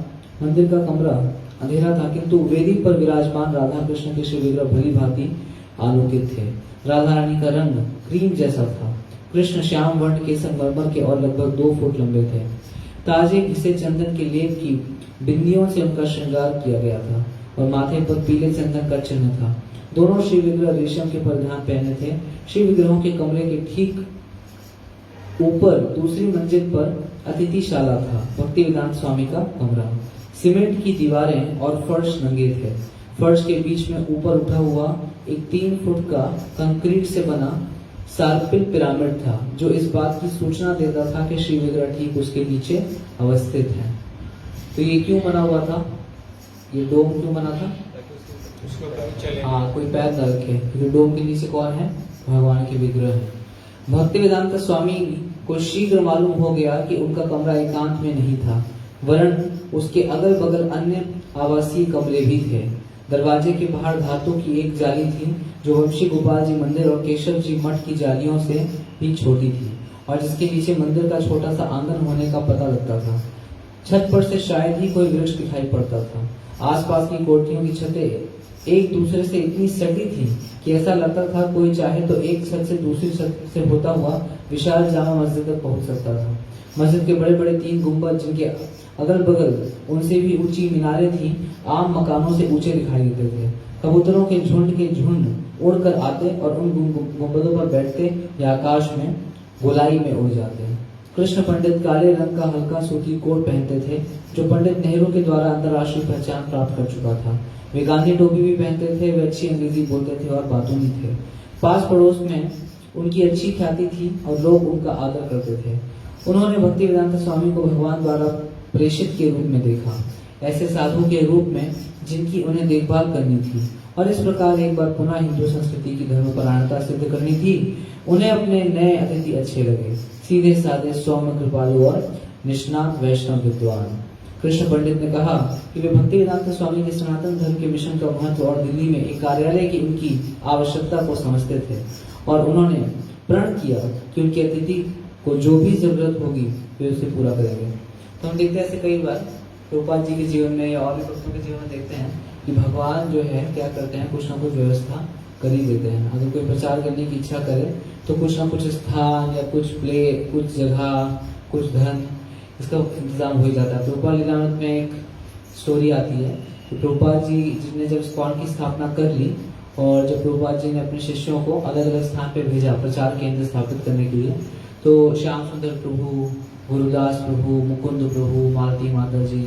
किंतु वेदी पर विराजमान राधा कृष्ण के श्री विग्रह भली भांति आलोकित थे। राधा रानी का रंग क्रीम जैसा था। कृष्ण श्याम वर्ण के संगमरमर के और लगभग 2 फुट लंबे थे। ताजे घिसे चंदन के लेप की बिंदियों से उनका श्रृंगार किया गया था और माथे पर पीले चंदन का चिन्ह था। दोनों श्री विग्रह रेशम के परिधान पहने थे। श्री विग्रहों के कमरे के ठीक ऊपर दूसरी मंजिल पर अतिथिशाला था, भक्तिवेदांत स्वामी का कमरा। सीमेंट की दीवारें और फर्श नंगे थे। फर्श के बीच में ऊपर उठा हुआ एक 3 फुट का कंक्रीट से बना सार्पिल पिरामिड था, जो इस बात की सूचना देता था कि श्री विग्रह ठीक उसके नीचे अवस्थित है। तो ये क्यों बना हुआ था? ये डोम क्यों बना था? हाँ, कोई पैर न रखे, क्योंकि डोम के नीचे कौन है? भगवान के विग्रह है। भक्ति वेदांत स्वामी को शीघ्र मालूम हो गया कि उनका कमरा एकांत में नहीं था, वरन उसके अगल बगल अन्य आवासीय कमरे भी थे। दरवाजे के बाहर धातु की एक जाली थी, जो वंशी गोपाल जी मंदिर और केशव जी मठ की जालियों से भी छोटी थी, और जिसके नीचे मंदिर का छोटा सा आंगन होने का पता लगता था। छत पर से शायद ही कोई वृक्ष दिखाई पड़ता था। आसपास की कोठरियों की छतें एक दूसरे से इतनी सटी थी कि ऐसा लगता था कोई चाहे तो एक छत से दूसरी छत से होता हुआ विशाल जामा मस्जिद तक पहुंच सकता था। मस्जिद के बड़े बड़े 3 गुंबद, जिनके अगल बगल उनसे भी ऊंची मीनारें थीं, आम मकानों से ऊंचे दिखाई देते थे। कबूतरों के झुंड उड़कर आते और उन गुंबदों पर बैठते या आकाश में गोलाई में उड़ जाते। कृष्ण पंडित काले रंग का हल्का सूती कोट पहनते थे, जो पंडित नेहरू के द्वारा अंतर्राष्ट्रीय पहचान प्राप्त कर चुका था। वे गांधी टोपी भी पहनते थे, वे अच्छी अंग्रेजी बोलते थे और बातूनी थे। पास पड़ोस में उनकी अच्छी ख्याति थी और लोग उनका आदर करते थे। उन्होंने भक्ति वेदांत स्वामी को भगवान द्वारा प्रेषित के रूप में देखा, ऐसे साधु के रूप में जिनकी उन्हें देखभाल करनी थी, और इस प्रकार एक बार पुनः हिंदू संस्कृति की धर्मपरायणता सिद्ध करनी थी। उन्हें अपने नए अतिथि अच्छे लगे, सीधे साधे, सौम्य, कृपालु और निष्णात वैष्णव विद्वान। कृष्ण पंडित ने कहा कि वे भक्ति वेदांत स्वामी के सनातन धर्म के मिशन का महत्व और दिल्ली में एक कार्यालय की उनकी आवश्यकता को समझते थे, और उन्होंने प्रण किया कि उनके अतिथि को जो भी जरूरत होगी वे उसे पूरा करेंगे। तो हम देखते हैं ऐसे कई बार प्रभुपाद जी के जीवन में या और भी भक्तों के जीवन में देखते हैं कि भगवान जो है क्या करते हैं, कुछ ना कुछ व्यवस्था कर ही देते हैं। अगर कोई प्रचार करने की इच्छा करे तो कुछ ना कुछ स्थान या कुछ कुछ जगह, कुछ धन, इसका इंतजाम हो ही जाता है। प्रभुपाद लीलामृत में एक स्टोरी आती है कि प्रभुपाद जी ने जब स्कॉन की स्थापना कर ली और जब प्रभुपाद जी ने अपने शिष्यों को अलग अलग स्थान पे भेजा प्रचार केंद्र स्थापित करने के लिए, तो श्याम सुंदर प्रभु, गुरुदास प्रभु, मुकुंद प्रभु, मालती माता जी,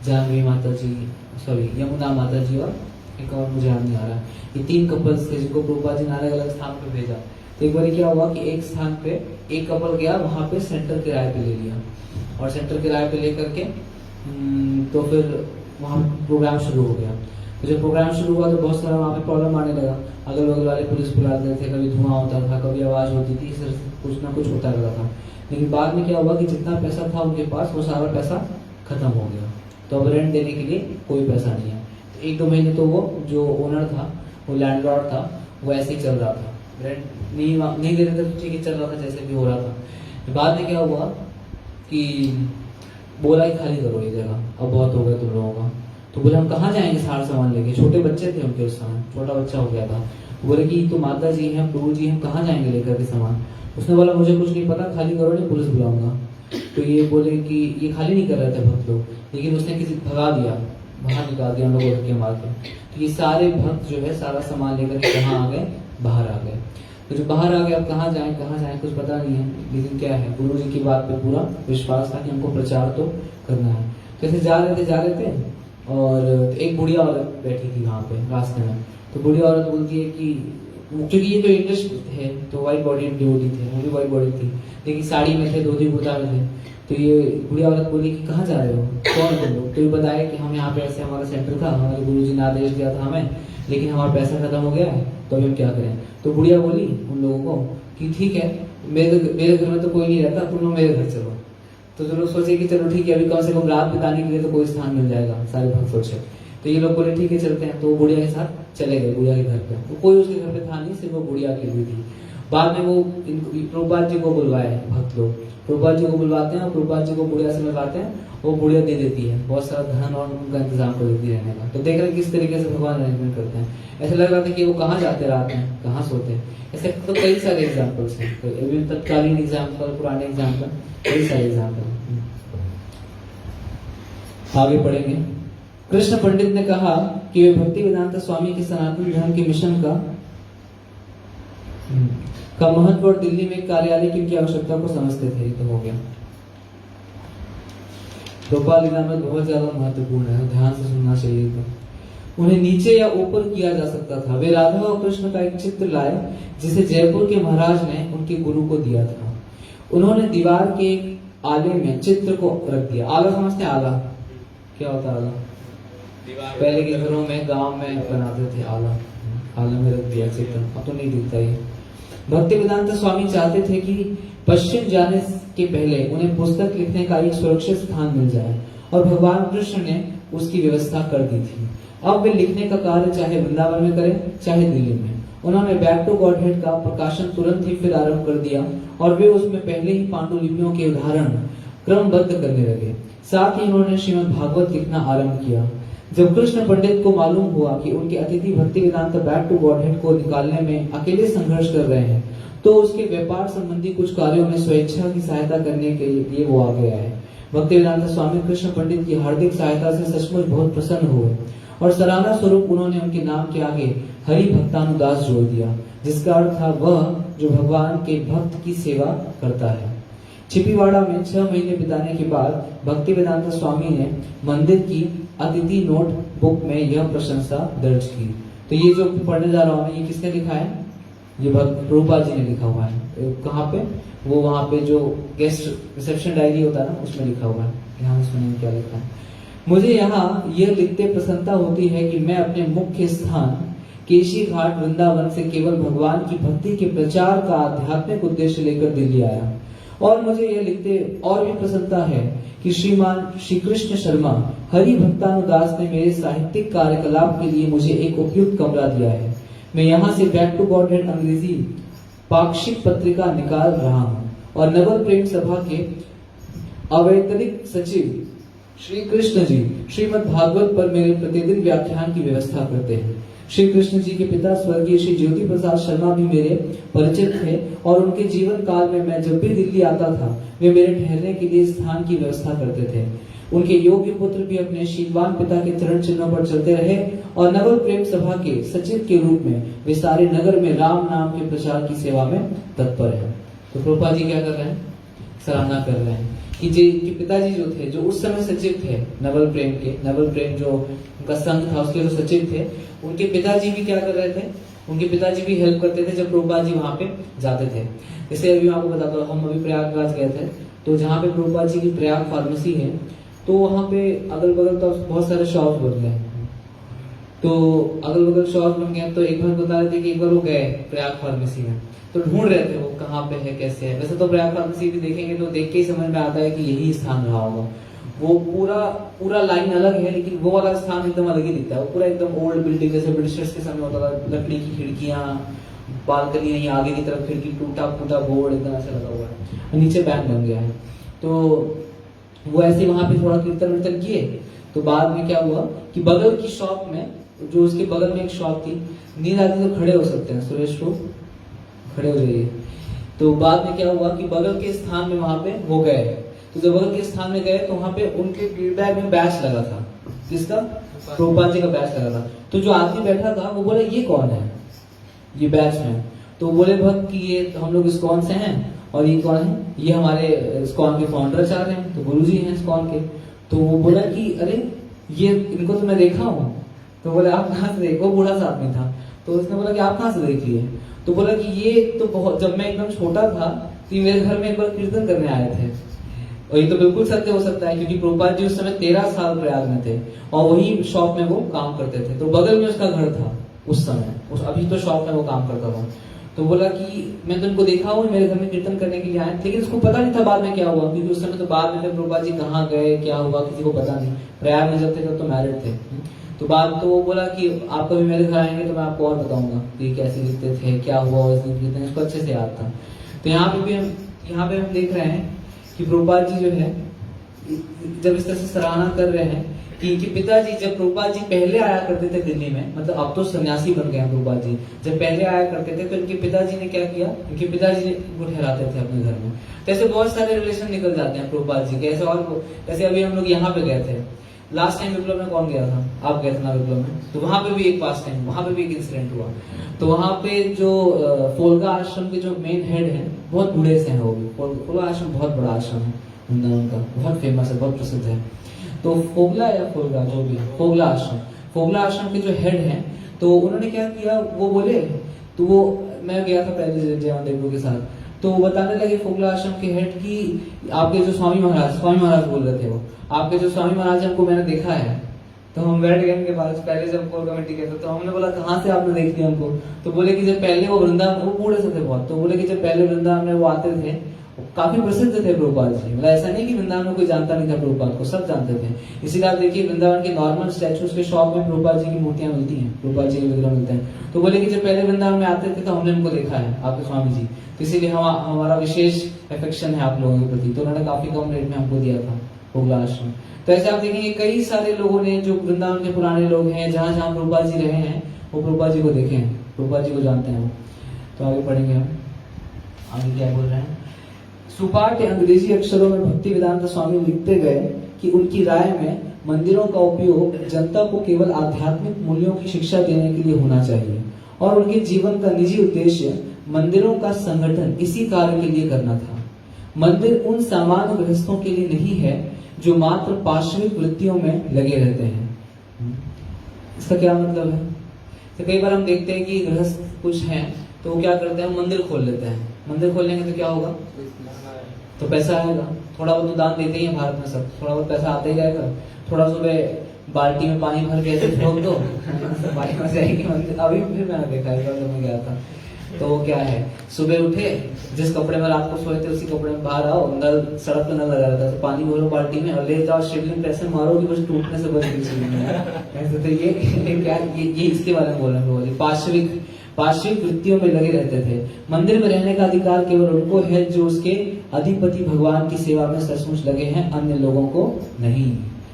जानवी माता जी, सॉरी यमुना माता जी और एक और मुझे याद नहीं आ रहा, ये 3 कपल्स थे जिनको प्रभुपाद जी ने अलग अलग स्थान पे भेजा। तो एक बार क्या हुआ कि एक स्थान पे एक कपल गया, वहां पे सेंटर किराए पे ले लिया, और सेंटर किराए पे लेकर के तो फिर वहाँ प्रोग्राम शुरू हो गया। तो जब प्रोग्राम शुरू हुआ तो बहुत सारा वहाँ पे प्रॉब्लम आने लगा। अगल बगल वाले पुलिस बुलाते थे, कभी धुआं होता था, कभी आवाज होती थी, इस तरह से कुछ ना कुछ होता रहता था। लेकिन बाद में क्या हुआ कि जितना पैसा था उनके पास वो सारा पैसा खत्म हो गया, तो अब रेंट देने के लिए कोई पैसा नहीं है। तो 1-2 महीने तो वो जो ओनर था, वो लैंडलॉर्ड था, वो ऐसे ही चल रहा था, रेंट नहीं दे रहे थे, ठीक ही चल रहा था, जैसे भी हो रहा था। बाद में क्या हुआ कि बोला ही खाली करो ये जगह, अब बहुत हो गया तुम लोगों का। तो बोले हम कहाँ जाएंगे सारा सामान लेके, छोटे बच्चे थे उनके उस समय, छोटा बच्चा हो गया था। बोले कि तो माता जी हैं, प्रभु जी, हम कहाँ जाएंगे लेकर के सामान। उसने बोला मुझे कुछ नहीं पता, खाली करो नहीं पुलिस बुलाऊंगा। तो ये बोले कि ये खाली नहीं कर रहे थे भक्त लोग, लेकिन उसने किसी भगा दिया, बाहर निकाल दिया, हम लोग धक्के मार के। तो ये सारे भक्त जो है सारा सामान लेकर के कहाँ आ गए, बाहर आ गए। तो जो बाहर आ गए, अब कहाँ जाए कुछ पता नहीं है, लेकिन क्या है गुरु जी की बात पे पूरा विश्वास था कि हमको प्रचार तो करना है। तो ऐसे जा रहे थे और एक बुढ़िया औरत बैठी थी वहाँ पे रास्ते में। तो बुढ़िया औरत बोलती है कि क्योंकि ये तो इंग्लिश है तो वाइट बॉडी डिवोटी थे, वो भी वाइट बॉडी थी, लेकिन साड़ी में थे, धोती कुर्ता में थे। तो ये बुढ़िया औरत बोली कि कहाँ जा रहे हो, कौन तुम लोग। तो ये बताया कि हम यहाँ पे ऐसे हमारा सेंटर था, हमारे गुरु जी ने आदेश दिया था हमें, लेकिन हमारा पैसा खत्म हो गया है, तो अभी हम क्या करें। तो बुढ़िया बोली उन लोगों को कि ठीक है, मेरे घर में तो कोई नहीं रहता, तुम लोग मेरे घर चलो। तो जो लोग सोचे कि चलो ठीक है, अभी कम से कम रात बिताने के लिए तो कोई स्थान मिल जाएगा, सारे भक्त सोचे। तो ये लोग बोले ठीक है चलते हैं। तो वो बुढ़िया के साथ चले गए बुढ़िया के घर पे। तो कोई उसके घर पे था नहीं, सिर्फ वो बुढ़िया की हुई थी। बाद में वो प्रभुपाद जी को बुलवाए भक्त लोग, प्रभुपाद जी को बुलवाते हैं और प्रभुपाद जी को बुढ़िया से मिलवाते हैं। वो बुढ़िया दे देती है बहुत सारा धन और उनका इंतजाम कर देती रहने का। तो देख रहे हैं किस तरीके से भगवान अरेंजमेंट करते हैं। ऐसा लग रहा था कि वो कहाँ जाते रात में, कहाँ सोते हैं। ऐसे तो कई सारे एग्जाम्पल्स हैं, तो अभी तत्कालीन एग्जाम्पल, पुराने एग्जाम्पल, कई सारे एग्जाम्पल आगे पढ़ेंगे। कृष्ण पंडित ने कहा कि वे भक्ति वेदांत स्वामी के सनातन धर्म के मिशन का महत्व और दिल्ली में कार्यालय की उनकी आवश्यकता को समझते थे। तो हो गया। गोपाल लीलामृत बहुत ज्यादा महत्वपूर्ण है, ध्यान से सुनना चाहिए। तो उन्हें नीचे या ऊपर किया जा सकता था। वे राधा और कृष्ण का एक चित्र लाए जिसे जयपुर के महाराज ने उनके गुरु को दिया था। उन्होंने दीवार के एक आले में चित्र को रख दिया। आला समझते हैं? आला क्या होता है? आला पहले के घरों में गांव में बनाते थे आला में रख दिया चेतन, अब तो नहीं दिखता ये। भक्ति वेदांत स्वामी चाहते थे कि पश्चिम जाने के पहले उन्हें पुस्तक लिखने का एक सुरक्षित स्थान मिल जाए, और भगवान कृष्ण ने उसकी व्यवस्था कर दी थी। अब वे लिखने का कार्य चाहे वृंदावन में करें चाहे दिल्ली में। उन्होंने बैक टू गॉडहेड का प्रकाशन तुरंत ही फिर आरंभ कर दिया, और वे उसमें पहले ही पांडुलिपियों के उदाहरण क्रमबद्ध करने लगे। साथ ही उन्होंने श्रीमद् भागवत लिखना आरंभ किया। जब कृष्ण पंडित को मालूम हुआ कि उनके अतिथि भक्ति वेदांत बैक टू गॉडहेड को निकालने में अकेले संघर्ष कर रहे हैं, तो उसके व्यापार संबंधी कुछ कार्यों में स्वेच्छा की सहायता करने के लिए वो आ गया है। भक्ति वेदांत स्वामी कृष्ण पंडित की हार्दिक सहायता से सचमुच बहुत प्रसन्न हुए, और सराहना स्वरूप उन्होंने उनके नाम के आगे हरि भक्तानुदास जोड़ दिया, जिसका अर्थ था वह जो भगवान के भक्त की सेवा करता है। छिपीवाड़ा में 6 महीने बिताने के बाद भक्ति वेदांत स्वामी ने मंदिर की अतिथि नोट बुक में यह प्रशंसा दर्ज की। तो ये जो पढ़ने जा रहा हूं ये किसने लिखा है? ये प्रभुपाद जी ने लिखा हुआ है। कहाँ पे? वो वहां पे जो गेस्ट रिसेप्शन डायरी होता है ना, उसमें लिखा हुआ है। यहाँ सुनिए क्या लिखा है। मुझे यहाँ यह लिखते प्रसन्नता होती है कि मैं अपने मुख्य स्थान केशी घाट वृंदावन से केवल भगवान की भक्ति के प्रचार का आध्यात्मिक उद्देश्य लेकर दिल्ली आया, और मुझे यह लिखते और भी प्रसन्नता है कि श्रीमान श्री कृष्ण शर्मा हरि भक्तानुदास ने मेरे साहित्यिक कार्यकलाप के लिए मुझे एक उपयुक्त कमरा दिया है। मैं यहाँ से बैक टू गॉडहेड अंग्रेजी पाक्षिक पत्रिका निकाल रहा हूँ, और नवल प्रेम सभा के अवैतनिक सचिव श्री कृष्ण जी श्रीमद् भागवत पर मेरे प्रतिदिन व्याख्यान की व्यवस्था करते हैं। श्री कृष्ण जी के पिता स्वर्गीय श्री ज्योति प्रसाद शर्मा भी मेरे परिचित थे, और उनके जीवन काल में मैं जब भी दिल्ली आता था वे मेरे ठहरने के लिए स्थान की व्यवस्था करते थे। उनके योग्य पुत्र भी अपने शीलवान पिता के चरण चिन्हों पर चलते रहे, और नवल प्रेम सभा के सचिव के रूप में वे सारे नगर में राम नाम के प्रचार की सेवा में तत्पर है। तो प्रभुपाद जी क्या कर रहे हैं? सराहना कर रहे हैं कि जी पिताजी जो थे, जो उस समय सचिव थे नवल प्रेम जो उनका संघ था उसके जो सचिव थे, उनके पिताजी भी क्या कर रहे थे? उनके पिताजी भी हेल्प करते थे जब प्रभुपाद जी वहां पे जाते थे। जैसे अभी आपको बताता हूँ, हम अभी प्रयागराज गए थे, तो जहाँ पे प्रभुपाद जी की प्रयाग फार्मेसी है, तो वहाँ पे अगल बगल तो बहुत सारे शॉप बन गए। तो अगल बगल शॉप बन गए, तो एक बार बता रहे थे कि एक बार वो गए प्रयाग फार्मेसी में, तो ढूंढ रहे थे वो कहाँ पे है कैसे है। वैसे तो प्रयाग फार्मेसी भी देखेंगे तो देख के ही समझ में आता है कि यही स्थान रहा होगा। वो पूरा लाइन अलग है, लेकिन वो वाला स्थान एकदम अलग ही दिखता है। वो पूरा एकदम ओल्ड बिल्डिंग जैसे ब्रिटिशर्स के समय होता था, लकड़ी की खिड़कियां, बालकनी, यहाँ आगे की तरफ खिड़की, टूटा फूटा बोर्ड एकदम ऐसा लगा हुआ है, नीचे बैंक बन गया है। तो वो ऐसे वहां पे थोड़ा कीर्तन वीर्तन किए। तो बाद में क्या हुआ कि बगल की शॉप में, जो उसके बगल में एक शॉप थी, नींद आती तो खड़े हो सकते हैं, सुरेश को खड़े हो जाइए। तो बाद में क्या हुआ कि बगल के स्थान में वहां पे वो गए। तो जब बगल के स्थान में गए तो वहां पे उनके फीडबैक में बैच लगा था। किसका? प्रभुपाद जी का बैच लगा था। तो जो आदमी बैठा था वो बोले ये कौन है ये बैच में? तो बोले भक्त कि ये हम लोग इस्कॉन से हैं, और ये कौन है? ये हमारे इस्कॉन के फाउंडर आचार्य हैं, तो गुरु जी हैं इस्कॉन के। तो वो बोला कि अरे ये इनको तो मैं देखा हूँ। तो बोले आप कहाँ से देखे? वो बूढ़ा सा आदमी था। तो उसने बोला कि आप कहाँ से देख लिए? तो बोला कि ये तो बहुत, जब मैं एकदम छोटा था तो ये मेरे घर में एक बार कीर्तन करने आए थे। और ये तो बिल्कुल सत्य हो सकता है, क्योंकि प्रभुपाद जी उस समय 13 साल प्रयाग में थे, और वही शॉप में वो काम करते थे। तो बगल में उसका घर था उस समय, अभी तो शॉप में वो काम करता था। तो बोला कि मैं तो इनको देखा हूँ, मेरे घर में कीर्तन करने के लिए आए, लेकिन उसको पता नहीं था बाद में क्या हुआ, क्योंकि उस समय तो बाद में प्रभुपाद जी कहाँ गए, क्या हुआ, किसी को पता नहीं। प्रयाग में जब थे तब तो मैरिड थे। तो बाद तो वो बोला कि आप कभी मेरे घर आएंगे तो मैं आपको और बताऊंगा कि कैसे लिखते थे, क्या हुआ उस दिन कीर्तन, इसको अच्छे से याद था। तो यहाँ पे हम देख रहे हैं कि प्रभुपाद जी जो है जब इस तरह से सराहना कर रहे हैं कि इनके पिताजी, जब प्रभुपाद जी पहले आया करते थे दिल्ली में, मतलब अब तो सन्यासी बन गए हैं प्रभुपाद जी, जब पहले आया करते थे तो इनके पिताजी ने क्या किया, इनके पिताजी को ठहराते थे अपने घर में। तो ऐसे बहुत सारे रिलेशन निकल जाते हैं प्रभुपाद जी के ऐसे। और जैसे अभी हम लोग यहाँ पे गए थे, लास्ट टाइम विप्लव में कौन गया था? आप गए थे ना विप्लव में, तो वहां पे भी एक पास टाइम, वहां पे भी एक इंसिडेंट हुआ। तो वहां पे जो फोलगा आश्रम के जो मेन हेड है, बहुत बूढ़े से हैं वो भी। फोलगा आश्रम बहुत बड़ा आश्रम है वृंदावन का, बहुत फेमस है, बहुत प्रसिद्ध है। तो फोगला या फोलगा जो भी, फोगला आश्रम के जो हेड हैं, तो उन्होंने क्या किया, वो बोले, तो वो मैं गया था पहले जयवन देव के साथ, तो वो बताने लगे फोगला आश्रम के हेड की, आपके जो स्वामी महाराज बोल रहे थे, वो आपके जो स्वामी महाराज हमको मैंने देखा है, तो हम बैठ गए उनके पास, पहले जब कोर कमेटी गए थे तो हमने बोला कहाँ से आपने देख लिया हमको? तो बोले कि जब पहले वो वृंदावन, वो बूढ़े से थे बहुत, तो बोले कि जब पहले वृंदावन में वो आते थे, काफी प्रसिद्ध थे प्रभुपाद जी। मतलब ऐसा नहीं कि वृंदावन में कोई जानता नहीं था प्रभुपाद को, सब जानते थे। इसीलिए आप देखिए वृंदावन के नॉर्मल स्टैचूज के शॉप में प्रभुपाद जी की मूर्तियां मिलती हैं, प्रभुपाद जी के विग्रह मिलते हैं। तो बोले कि जब पहले वृंदावन में आते थे तो हमने उनको देखा है, आपके स्वामी जी, तो इसीलिए हमारा विशेष अफेक्शन है आप लोगों के प्रति। तो उन्होंने काफी कम रेट में हमको दिया था होगला आश्रम। तो ऐसे आप देखेंगे कई सारे लोगों ने, जो वृंदावन के पुराने लोग हैं, जहां जहां प्रभुपाद जी रहे हैं, वो प्रभुपाद जी को देखे हैं, प्रभुपाद जी को जानते हैं। तो आगे पढ़ेंगे हम, आगे क्या बोल रहे हैं। सुपाठ अंग्रेजी अक्षरों में भक्ति वेदांत स्वामी लिखते गए कि उनकी राय में मंदिरों का उपयोग जनता को केवल आध्यात्मिक मूल्यों की शिक्षा देने के लिए होना चाहिए और उनके जीवन का निजी उद्देश्य मंदिरों का संगठन इसी कार्य के लिए करना था। मंदिर उन सामान्य गृहस्थों के लिए नहीं है जो मात्र पार्श्विक वृत्तियों में लगे रहते हैं। इसका क्या मतलब है? तो कई बार हम देखते हैं कि गृहस्थ कुछ हैं तो वो क्या करते हैं, मंदिर खोल लेते हैं। मंदिर खोलेंगे तो क्या होगा? तो पैसा आएगा। थोड़ा बहुत तो दान देते ही हैं भारत में सब, थोड़ा बहुत पैसा आता ही जाएगा। थोड़ा सुबह बाल्टी में पानी भर के ऐसे फेंक दो पानी में जाएगी मंदिर। अभी फिर मैंने देखा है जब मैं गया था, तो वो क्या है, सुबह उठे, जिस कपड़े में रात को सोए थे उसी कपड़े में बाहर आओ, नल सड़क पे नल लगा रहता है, तो पानी भरो बाल्टी में और ले जाओ शिवलिंग पे ऐसे मारो कि बस टूटने से बच गई शिवलिंग। ऐसे तो ये क्या, ये इसके बारे में बोल रहे हैं। पार्श्विक वृत्तियों में लगे रहते थे। मंदिर में रहने का अधिकार केवल उनको है जो उसके अधिपति भगवान की सेवा में सचमुच लगे हैं, अन्य लोगों को नहीं।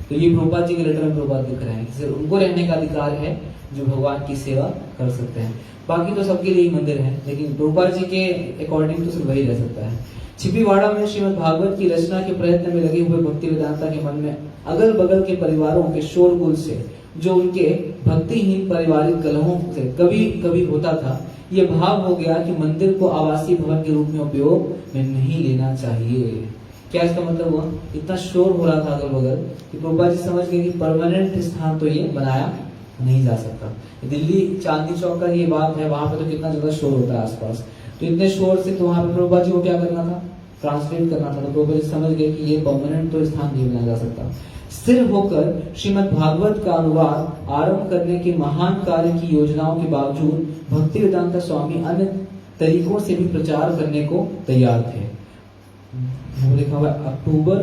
तो ये प्रभुपाद जी के लेटर में प्रभुपाद लिख रहे हैं कि सिर्फ उनको रहने का अधिकार है जो भगवान की सेवा कर सकते हैं, बाकी तो सबके लिए ही मंदिर है, लेकिन प्रभुपाद जी के अकॉर्डिंग तो सिर्फ वही रह सकता है। छिपीवाड़ा में श्रीमद् भागवत की रचना के प्रयत्न में लगे हुए भक्ति वेदांता के मन में अगल बगल के परिवारों के शोरगुल से, जो उनके भक्तिहीन पारिवारिक कलहों से कभी कभी होता था, यह भाव हो गया कि मंदिर को आवासीय भवन के रूप में उपयोग में नहीं लेना चाहिए। क्या इसका मतलब हुआ? इतना शोर हो रहा था अगल बगल कि प्रभुपाद जी समझ गए कि परमानेंट स्थान तो ये बनाया नहीं जा सकता। दिल्ली चांदनी चौक का ये बात है, वहां पे तो कितना ज्यादा शोर होता है आसपास, तो इतने शोर से तो वहां पे प्रभुपाद जी को क्या करना था, ट्रांसलेट करना था। तो प्रभुपाद जी समझ गए कि ये परमानेंट तो स्थान नहीं बनाया जा सकता। स्थिर होकर श्रीमद् भागवत का अनुवाद आरंभ करने के महान कार्य की योजनाओं के बावजूद भक्ति वेदांता स्वामी अन्य तरीकों से भी प्रचार करने को तैयार थे। लिखा हुआ अक्टूबर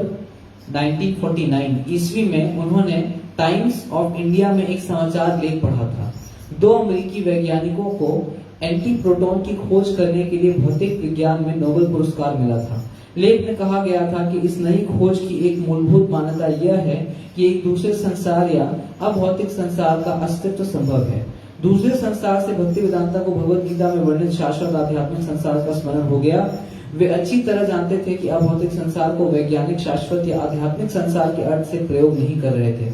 1949 ईस्वी में उन्होंने टाइम्स ऑफ इंडिया में एक समाचार लेख पढ़ा था। 2 अमेरिकी वैज्ञानिकों को एंटी प्रोटॉन की खोज करने के लिए भौतिक विज्ञान में नोबेल पुरस्कार मिला था। लेख में कहा गया था कि इस नई खोज की एक मूलभूत मान्यता यह है कि एक दूसरे संसार या अभौतिक संसार का अस्तित्व संभव है। दूसरे संसार से भक्ति वेदांता को भगवत गीता में वर्णित शाश्वत आध्यात्मिक संसार का स्मरण हो गया। वे अच्छी तरह जानते थे कि अभौतिक संसार को वैज्ञानिक शाश्वत या आध्यात्मिक संसार के अर्थ से प्रयोग नहीं कर रहे थे।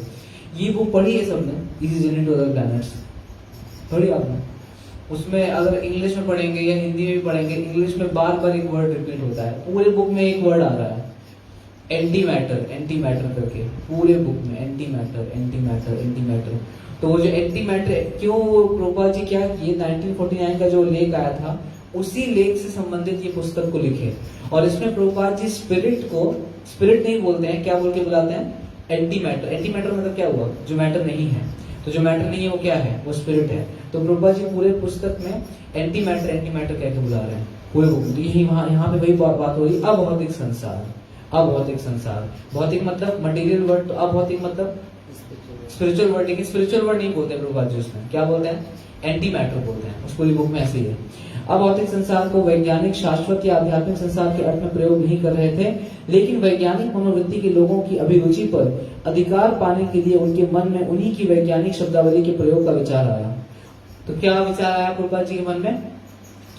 ये बुक पढ़ी है सबने, easy journey to other planets, पढ़ी आपने? उसमें अगर इंग्लिश में पढ़ेंगे या हिंदी में भी पढ़ेंगे, इंग्लिश में बार बार एक वर्ड रिपीट होता है, पूरे बुक में एक वर्ड आ रहा है, एंटी मैटर करके, पूरे बुक में एंटी मैटर। तो वो जो एंटी मैटर, क्यों प्रभुपाद जी क्या किए, 1949 का जो लेख आया था उसी लेख से संबंधित ये पुस्तक को लिखे, और इसमें प्रभुपाद जी स्पिरिट नहीं बोलते हैं, क्या बोल के बुलाते हैं, एंटी मैटर मतलब क्या हुआ, जो मैटर नहीं है। तो जो मैटर नहीं है वो क्या है, वो स्पिरिट है। तो प्रभुपाद जी पूरे पुस्तक में एंटी मैटर कह के बुला रहे हैं पूरे बुक में। तो यही यहाँ पे वही बात हो रही, अभौतिक संसार, भौतिक मतलब मटेरियल वर्ड, तो अभौतिक मतलब स्पिरिचुअल वर्ड। लेकिन स्पिरिचुअल वर्ड नहीं बोलते प्रभुपाद जी, उसमें क्या बोलते हैं, एंटी मैटर बोलते हैं। उस पूरी बुक में ऐसे ही है। अभौतिक संसार को वैज्ञानिक शाश्वत या आध्यात्मिक संसार के अर्थ में प्रयोग नहीं कर रहे थे, लेकिन वैज्ञानिक मनोवृत्ति के लोगों की अभिरुचि पर अधिकार पाने के लिए उनके मन में उन्हीं की वैज्ञानिक शब्दावली के प्रयोग का विचार आया। तो क्या विचार आया प्रभुपाद जी के मन में,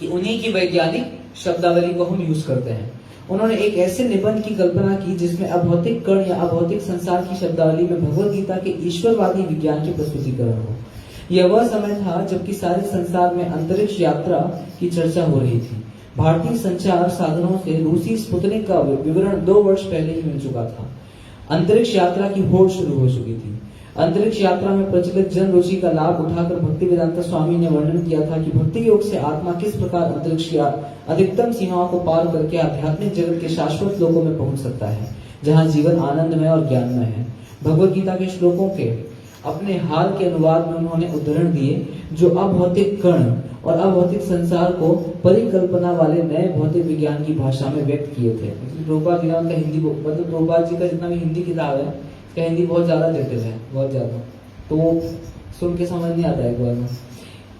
कि उन्हीं की वैज्ञानिक शब्दावली को हम यूज करते हैं। उन्होंने एक ऐसे निबंध की कल्पना की जिसमें अभौतिक कण या अभौतिक संसार की शब्दावली में भगवत गीता के ईश्वरवादी विज्ञान की प्रस्तुतिकरण हो। यह वह समय था जबकि सारे संसार में अंतरिक्ष यात्रा की चर्चा हो रही थी। भारतीय संचार साधनों से रूसी स्पुतनिक का विवरण 2 वर्ष पहले ही मिल चुका था। अंतरिक्ष यात्रा की होड़ शुरू हो चुकी थी। अंतरिक्ष यात्रा में प्रचलित जन रुचि का लाभ उठाकर भक्ति वेदांता स्वामी ने वर्णन किया था कि भक्ति योग से आत्मा किस प्रकार अंतरिक्ष की अधिकतम सीमाओं को पार करके आध्यात्मिक जगत के शाश्वत लोकों में पहुंच सकता है, जहां जीवन आनंदमय और ज्ञानमय है। भगवत गीता के श्लोकों के अपने हाल के अनुवाद में उन्होंने उदाहरण दिए जो अभौतिक कण और अभौतिक संसार को परिकल्पना वाले नए भौतिक विज्ञान की भाषा में व्यक्त किए थे। प्रभुपाद जी का हिंदी मतलब प्रभुपाद जी का जितना भी हिंदी किताब है उसका हिंदी बहुत ज्यादा जटिल है, बहुत ज्यादा, तो सुन के समझ नहीं आता एक बार में।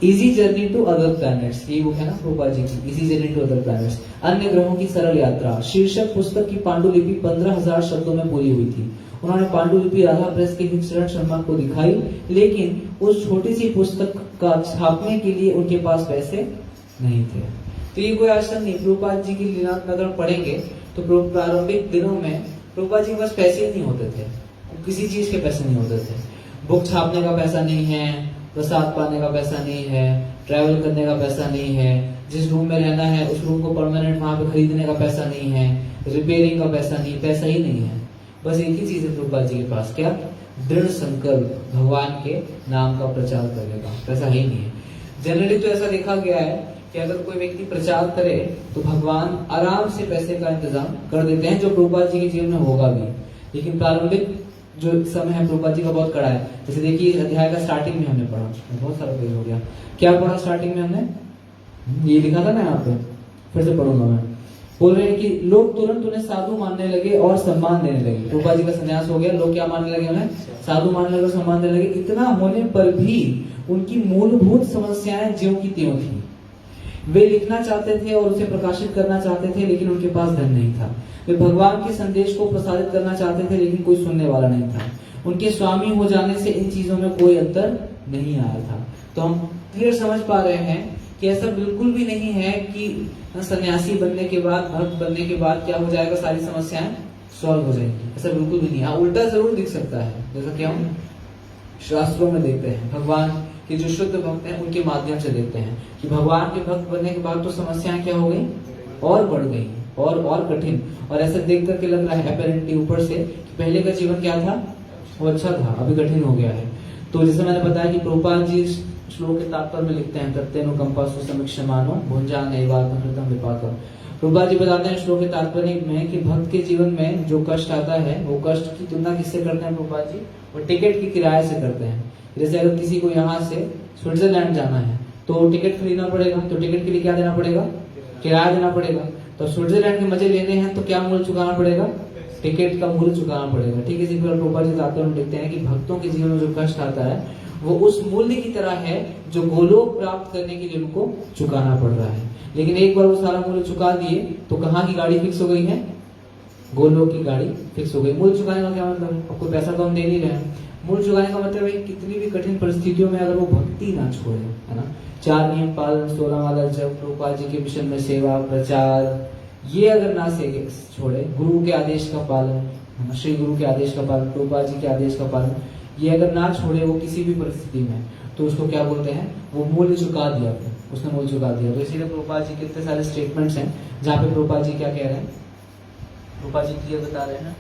Easy journey to other planets, ये बुक है ना प्रभुपाद जी की, easy journey to other planets, अन्य ग्रहों की सरल यात्रा शीर्षक पुस्तक की पांडुलिपि 15,000 शब्दों में पूरी हुई थी। उन्होंने पांडुलिपि राधा प्रेस के हितचरण शर्मा को दिखाई, लेकिन उस छोटी सी पुस्तक का छापने के लिए उनके पास पैसे नहीं थे। तो ये कोई आश्चर्य नहीं, प्रभुपाद जी की लीलानाथ अगर पढ़ेंगे तो प्रारंभिक दिनों में प्रभुपाद जी के पास पैसे ही नहीं होते थे, किसी चीज के पैसे नहीं होते थे। बुक छापने का पैसा नहीं है, प्रसाद पाने का पैसा नहीं है, ट्रैवल करने का पैसा नहीं है, जिस रूम में रहना है उस रूम को परमानेंट वहां पे खरीदने का पैसा नहीं है, रिपेयरिंग का पैसा नहीं, पैसा ही नहीं है। बस एक ही चीज है प्रभुपाद जी के पास, क्या? दृढ़ संकल्प, भगवान के नाम का प्रचार करने का, पैसा ही नहीं है। जनरली तो ऐसा देखा गया है कि अगर कोई व्यक्ति प्रचार करे तो भगवान आराम से पैसे का इंतजाम कर देते हैं, जो प्रभुपाद जी के जीवन में होगा भी। लेकिन प्रारंभिक जो समय है प्रभुपाद जी का बहुत कड़ा है। जैसे देखिए इस अध्याय का स्टार्टिंग में हमने पढ़ा, बहुत सारा पेज हो गया, क्या पढ़ा स्टार्टिंग में हमने? ये लिखा था ना यहाँ पे, फिर से पढ़ूंगा मैं। बोल रहे हैं कि लोग तुरंत उन्हें साधु मानने लगे और सम्मान देने लगे। प्रभुपाद जी का संन्यास हो गया, लोग क्या मानने लगे? उन्हें साधु मानने लगे, सम्मान देने लगे। इतना होने पर भी उनकी मूलभूत समस्याएं ज्यों की त्यों थी। वे लिखना चाहते थे और उसे प्रकाशित करना चाहते थे, लेकिन उनके पास धन नहीं था। वे भगवान के संदेश को प्रसारित करना चाहते थे, लेकिन कोई सुनने वाला नहीं था। उनके स्वामी हो जाने से इन चीजों में कोई अंतर नहीं आया था। तो हम क्लियर समझ पा रहे हैं कि ऐसा बिल्कुल भी नहीं है कि सन्यासी बनने के बाद, भक्त बनने के बाद क्या हो जाएगा, सारी समस्याएं सॉल्व हो जाएंगी। ऐसा बिल्कुल भी नहीं। हाँ, उल्टा जरूर दिख सकता है, जैसा कि हम शास्त्रों में देखते हैं। भगवान के जो शुद्ध भक्त हैं उनके माध्यम से देखते हैं कि भगवान के भक्त बनने के बाद तो समस्याएं क्या हो गई, और बढ़ गई और कठिन। और ऐसा देख करके लग रहा है अपेरेंटली ऊपर से कि पहले का जीवन क्या था, वो अच्छा था, अभी कठिन हो गया है। तो जैसे मैंने बताया कि प्रभुपाद जी श्लोक के तात्पर्य में लिखते हैं, प्रत्यनुकंपा सुसमीक्षमानो भुंजान नैवात्मकृतं विपाकम्। प्रभुपाद जी बताते हैं श्लोक के तात्पर्य में कि भक्त के जीवन में जो कष्ट आता है वो कष्ट की तुलना किससे करते हैं प्रभुपाद जी? वो टिकट की किराए से करते हैं। जैसे अगर किसी को यहाँ से स्विट्जरलैंड जाना है तो टिकट खरीदना पड़ेगा, तो टिकट के लिए क्या देना पड़ेगा? किराया देना पड़ेगा। तो स्विट्जरलैंड के मजे लेने हैं तो क्या मूल्य चुकाना पड़ेगा? टिकट का मूल्य चुकाना पड़ेगा। ठीक है, इसी प्रकार प्रभुपाद जी तात्पर्य में लिखते हैं कि भक्तों के जीवन में जो कष्ट आता है वो उस मूल्य की तरह है जो गोलोक प्राप्त करने के लिए उनको चुकाना पड़ रहा है। लेकिन एक बार वो सारा मूल्य चुका दिए तो कहाँ की गाड़ी फिक्स हो गई है? गोलोक की गाड़ी फिक्स हो गई। मूल्य चुकाने का क्या मतलब है? अब कोई पैसा तो हम दे नहीं रहे हैं। मूल्य चुकाने का मतलब है कितनी भी कठिन परिस्थितियों में अगर वो भक्ति ना छोड़े, है ना, 4 नियम पालन, 16 माला जप, प्रभुपाद जी के मिशन में सेवा प्रचार, ये अगर ना से छोड़े, गुरु के आदेश का पालन, श्री गुरु के आदेश का पालन, प्रभुपाद जी के आदेश का पालन, ये अगर ना छोड़े वो किसी भी परिस्थिति में, तो उसको क्या बोलते हैं? वो मूल्य चुका दिया, उसने मूल्य चुका दिया। तो इसीलिए प्रभुपाद जी के इतने सारे स्टेटमेंट्स हैं जहाँ पे प्रभुपाद जी क्या कह रहे हैं, प्रभुपाद जी क्लियर बता रहे हैं ना।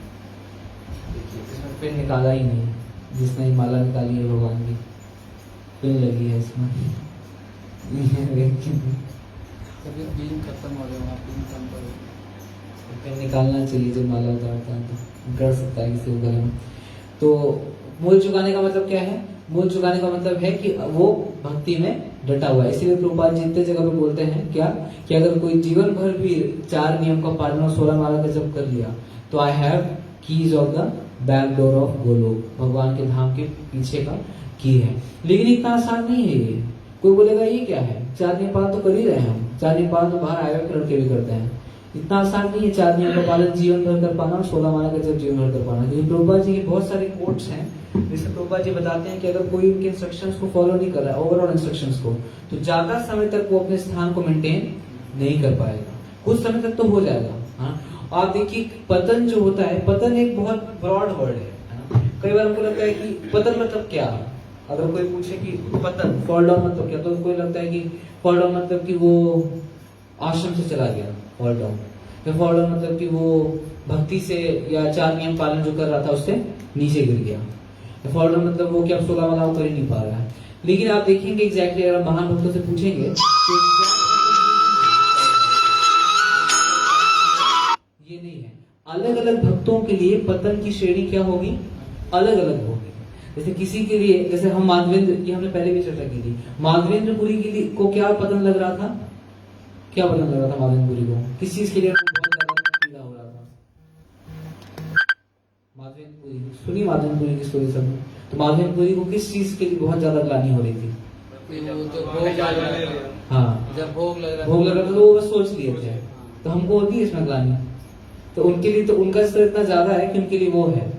देखिए इसमें पेन निकाला ही नहीं, जिसने माला निकाली है भगवान की, पेन लगी है इसमें। खत्म हो गया, पेन निकालना चाहिए जब माला उतारता है तो कर सकता है किसी को गले। तो मूल्य चुकाने का मतलब क्या है? मूल्य चुकाने का मतलब है कि वो भक्ति में डटा हुआ है। इसीलिए प्रभुपाद जी इतने जगह पे बोलते हैं क्या कि अगर कोई जीवन भर भी 4 नियम का पालन और 16 माला का जप कर लिया तो I have keys of the back door of Golok, भगवान के धाम के पीछे का की है। लेकिन इतना आसान नहीं है ये। कोई बोलेगा ये क्या है, 4 नियम पालन तो कर ही रहे हैं हम, 4 नियम पालन तो बाहर आए हुए लड़के भी करते हैं। इतना आसान नहीं है 4 नियम का पालन जीवन भर कर पाना और 16 माला का जब जीवन भर कर पाना। क्योंकि प्रभुपाद जी के बहुत सारे कोट्स हैं जिससे प्रभुपाद जी बताते हैं कि अगर कोई उनके इंस्ट्रक्शंस को फॉलो नहीं कर रहा है, ओवरऑल इंस्ट्रक्शंस को, तो ज्यादा समय तक वो अपने स्थान को मेंटेन नहीं कर पाएगा। कुछ समय तक तो हो जाएगा। हाँ, आप देखिए पतन जो होता है, पतन एक बहुत ब्रॉड वर्ड है ना। कई बार हमको लगता है कि पतन मतलब क्या, अगर कोई पूछे कि पतन फॉल डाउन मतलब क्या, तो कोई लगता है कि फॉल डाउन मतलब कि वो आश्रम से चला गया, फॉल डाउन, या फॉल डाउन मतलब कि वो भक्ति से या 4 नियम पालन जो कर रहा था उससे नीचे गिर गया। फॉल डाउन मतलब वो क्या 16 माला कर ही नहीं पा रहा है। लेकिन आप देखेंगे एग्जैक्टली अगर महान भक्तों से पूछेंगे तो ये नहीं है। अलग अलग भक्तों के लिए पतन की श्रेणी क्या होगी, अलग अलग होगी। जैसे किसी के लिए, जैसे हम माधवेंद्र की हमने पहले भी चर्चा की थी, माधवेंद्रपुरी के लिए को क्या पतन लग रहा था, क्या पतन लग रहा था माधवेंद्रपुरी को, किस चीज के लिए बहुत ज्यादा पीड़ा हो रहा था? माधवेंद्रपुरी, सुनिए माधवेंद्रपुरी की स्टोरी सब। तो माधवेंद्रपुरी को किस चीज के लिए बहुत ज्यादा ग्लानि हो रही थी? हाँ, जब भोग लग रहा था तो वो बस सोच लिए थे। तो हमको होती है इसमें ग्लानि, तो उनके लिए तो उनका स्तर इतना ज्यादा है कि उनके लिए वो है।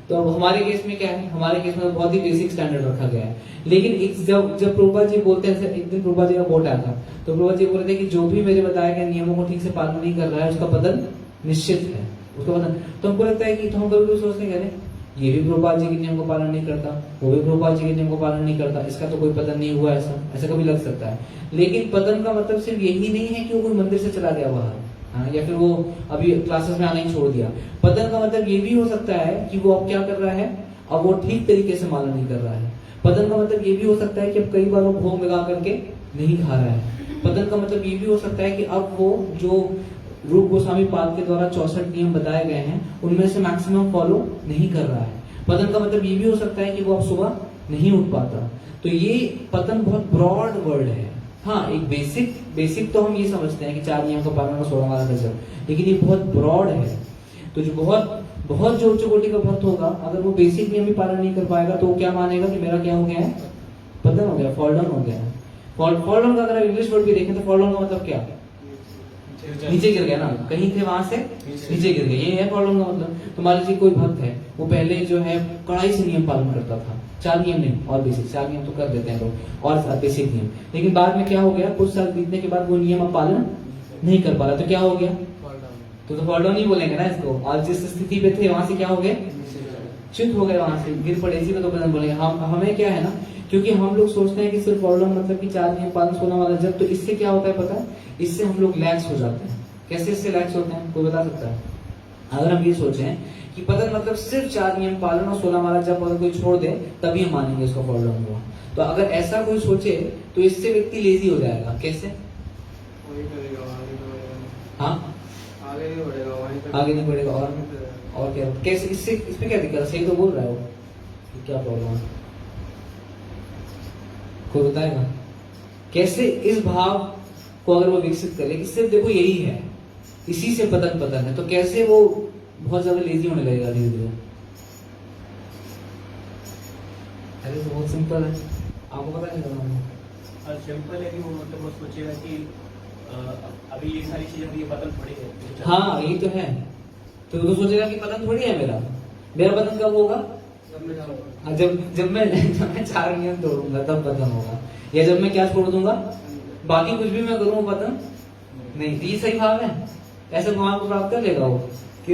तो अब हमारे केस में क्या है, हमारे केस में बहुत ही बेसिक स्टैंडर्ड रखा गया है। लेकिन जब प्रभुपाद जी बोलते हैं, एक दिन प्रभुपाद जी का बोट आया था, तो प्रभुपाद जी बोल रहे थे कि जो भी मेरे बताए गए नियमों को ठीक से पालन नहीं कर रहा है उसका पतन निश्चित है, उसका पतन। तो हमको लगता है कि तो हम कभी सोचते हैं ये भी प्रभुपाद जी के नियम को पालन नहीं करता, वो भी प्रभुपाद जी के नियम को पालन नहीं करता, इसका तो कोई पतन नहीं हुआ, ऐसा कभी लग सकता है। लेकिन पतन का मतलब सिर्फ यही नहीं है कि वो कोई मंदिर से चला गया बाहर, हाँ, या फिर वो अभी क्लासेस में आना ही छोड़ दिया। पतन का मतलब ये भी हो सकता है कि वो अब क्या कर रहा है, अब वो ठीक तरीके से पालन नहीं कर रहा है। पतन का मतलब ये भी हो सकता है कि अब कई बार वो भोग लगा करके नहीं खा रहा है। पतन का मतलब ये भी हो सकता है कि अब वो जो रूप गोस्वामी पाद के द्वारा 64 नियम बताए गए हैं उनमें से मैक्सिमम फॉलो नहीं कर रहा है। पतन का मतलब ये भी हो सकता है कि वो अब सुबह नहीं उठ पाता। तो ये पतन बहुत ब्रॉड वर्ड है। हाँ, एक बेसिक तो हम ये समझते हैं कि 4 नियम का पालन और 16 माला का जप, लेकिन ये बहुत ब्रॉड है। तो जो बहुत जो उच्च कोटि का भक्त होगा, अगर वो बेसिक नियम भी पालन नहीं कर पाएगा तो वो क्या मानेगा कि मेरा क्या हो गया है, पतन हो गया, फॉल डाउन हो गया है। फॉल डाउन का अगर इंग्लिश वर्ड भी देखें तो फॉल डाउन का मतलब क्या, नीचे गिर गया ना, कहीं थे वहां से नीचे गिर गए, ये है फॉल डाउन का मतलब। तो मान लीजिए कोई भक्त है, वो पहले जो है कड़ाई से नियम पालन करता था, 4 नियम नहीं और बेसिक, 4 नियम तो कर देते हैं लोग और बेसिक नियम, लेकिन बाद में क्या हो गया, कुछ साल बीतने के बाद वो नियम अब पालन नहीं कर पा रहा, तो क्या हो गया, तो फॉल डाउन ही बोलेंगे ना इसको। और जिस स्थिति पे थे वहां से क्या हो गए, च्युत हो गए, वहां से गिर पड़े, इसी में तो पतन बोलेंगे। हमें क्या है ना, क्योंकि हम लोग सोचते हैं कि सिर्फ फॉल डाउन मतलब कि 4 नियम पालन 16 वाला जब, तो इससे क्या होता है पता है, इससे हम लोग लैक्स हो जाते हैं। कैसे इससे लैक्स होते हैं, कोई बता सकता है? अगर हम ये सोचें कि पतन मतलब सिर्फ 4 नियम पालन और 16 वाला जब अगर कोई छोड़ दे तभी हम मानेंगे इसको फॉल डाउन हुआ, तो अगर ऐसा कोई सोचे तो इससे व्यक्ति लेजी हो जाएगा। कैसे? हाँ, आगे नहीं बढ़ेगा। और क्या, कैसे, इसमें क्या दिक्कत है? सही तो बोल रहा है वो, क्या प्रॉब्लम है, कोई बताएगा? कैसे इस भाव को अगर वो विकसित करे कि सिर्फ देखो यही है, इसी से पतन है, तो कैसे वो बहुत ज्यादा लेजी होने लगेगा धीरे धीरे? अरे तो बहुत सिंपल है, आपको पता नहीं। सिंपल है कि वो मतलब वो सोचेगा कि अभी ये सारी चीजें, ये पतन थोड़ी है। हाँ, ये तो है। तो वो सोचेगा कि पतन थोड़ी है मेरा पतन कब होगा, जब मैं 4 नियम तोड़ूंगा तब पतन होगा, या जब मैं क्या छोड़ दूंगा, बाकी कुछ भी मैं करूँ पतन नहीं। ये सही भाव है, ऐसे भगवान को प्राप्त कर लेगा वो कि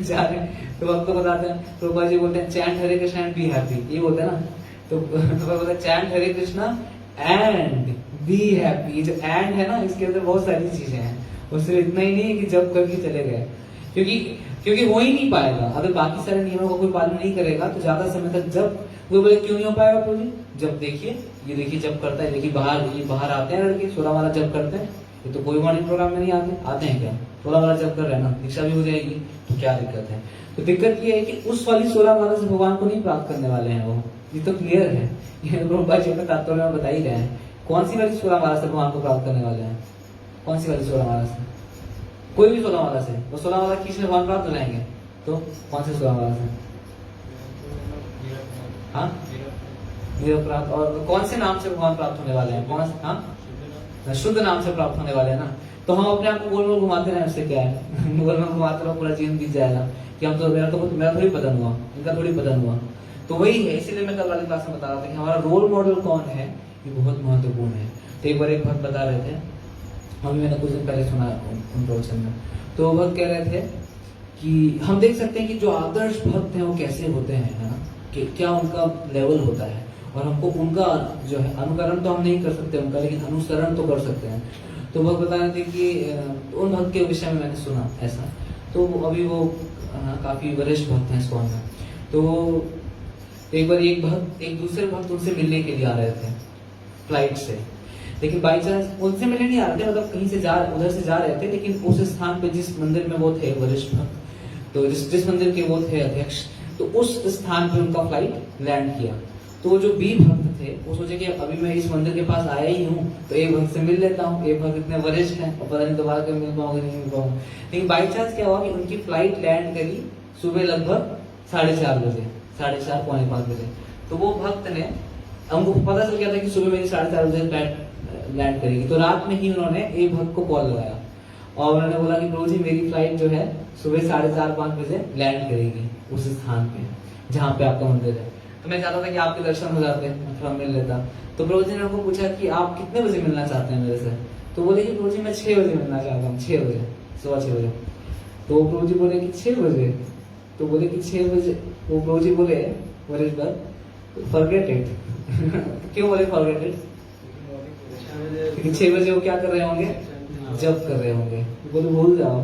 4। तो अब तो बताते हैं, प्रभुपाद जी बोलते हैं chant Hare Krishna and be happy, ये बोलते हैं ना, तो बोलते हैं chant Hare Krishna and be happy. ये जो एंड है ना, इसके अंदर बहुत सारी चीजें हैं, और सिर्फ इतना ही नहीं है कि जब करके चले गए, क्योंकि हो ही नहीं पाएगा अगर बाकी सारे नियमों का कोई पालन नहीं करेगा। तो ज्यादा समय तक जब वो बोले क्यों नहीं हो पाएगा प्रभु जी, जब देखिए ये देखिए जब करता है, देखिए बाहर आते हैं लड़के 16 वाला जब करते हैं, ये तो कोई मॉर्निंग प्रोग्राम में नहीं आते हैं क्या, 16 वाला जब कर रहे हैं ना, दीक्षा भी हो जाएगी, तो क्या दिक्कत है? तो दिक्कत ये है कि उस वाली 16 वाला से भगवान को नहीं प्राप्त करने वाले हैं वो, ये तो क्लियर है, ये प्रभुपाद जी अपने तात्पर्य में बता ही रहे हैं। कौन सी वाली 16 वाला से भगवान को प्राप्त करने वाले हैं? कौन सी वाली 16 वाला से? कोई भी 16 वाला से, वो 16 वाला किस में भगवान प्राप्त हो जाएंगे, तो कौन से 16 वाला से? हाँ, प्राप्त। और कौन से नाम से भगवान प्राप्त होने वाले हैं? कौन? हाँ, शुद्ध नाम से प्राप्त होने वाले हैं ना। तो हम अपने आप को गोल गोल घुमाते रहे, उससे क्या है गोल गोल घुमाते रहो, पूरा जीवन बीत जाएगा कि हम तो मेरा थोड़ी पतन हुआ, इनका थोड़ी पतन हुआ। तो वही है, इसीलिए मैं कल वाली क्लास में बता रहा था कि हमारा रोल मॉडल कौन है, ये बहुत महत्वपूर्ण है। तो एक बार एक भक्त बता रहे थे, अभी मैंने कुछ दिन पहले सुना उन प्रवचन में, तो भक्त कह रहे थे कि हम देख सकते हैं कि जो आदर्श भक्त हैं वो कैसे होते हैं, है ना, कि क्या उनका लेवल होता है, और हमको उनका जो है अनुकरण तो हम नहीं कर सकते उनका, लेकिन अनुसरण तो कर सकते हैं। तो भक्त बता रहे थे कि उन भक्त के विषय में मैंने सुना ऐसा, तो अभी वो काफी वरिष्ठ भक्त हैं इस्कॉन में। तो एक बार एक दूसरे भक्त उनसे मिलने के लिए आ रहे थे फ्लाइट से, लेकिन बाई चांस उनसे मिलने नहीं आ रहे थे, मतलब कहीं से उधर से जा रहे थे, लेकिन उस स्थान पे जिस मंदिर में वो थे वरिष्ठ भक्त, तो जिस मंदिर के वो थे अध्यक्ष, तो उस स्थान पे उनका फ्लाइट लैंड किया। तो जो बी भक्त थे वो सोचे कि अभी मैं इस मंदिर के पास आया ही हूँ तो एक भक्त से मिल लेता हूँ, एक भक्त इतने वरिष्ठ हैं और पता नहीं दोबारा कभी मिल पाऊंगा नहीं मिल पाऊंगा। लेकिन बाई चांस क्या हुआ कि उनकी फ्लाइट लैंड करी सुबह लगभग 4:30 बजे, 4:30 पौने 5 बजे। तो वो भक्त ने, हमको पता चल गया था कि सुबह मेरी 4:30 बजे फ्लाइट लैंड करेगी, तो रात में ही उन्होंने एक भक्त को कॉल लगाया और उन्होंने बोला कि प्रभु जी मेरी फ्लाइट जो है सुबह 4:30-5 बजे लैंड करेगी उस स्थान पे जहाँ पे आपका मंदिर है, तो मैं चाहता था कि आपके दर्शन हो जाते, थोड़ा मिल लेता। तो प्रभु जी ने उनको पूछा कि आप कितने बजे मिलना चाहते हैं मेरे से? तो बोले कि प्रभु जी मैं 6 बजे मिलना चाहता हूँ, 6 बजे, 6:15 बजे। तो प्रभु जी बोले कि 6 बजे? तो बोले कि 6 बजे। वो प्रभु जी बोले वरिष्ठ भक्त फॉरगेट इट। क्यों बोले फॉरगेट इट? क्योंकि 6 बजे वो क्या कर रहे होंगे? जब कर रहे होंगे। बोले भूल जाओ।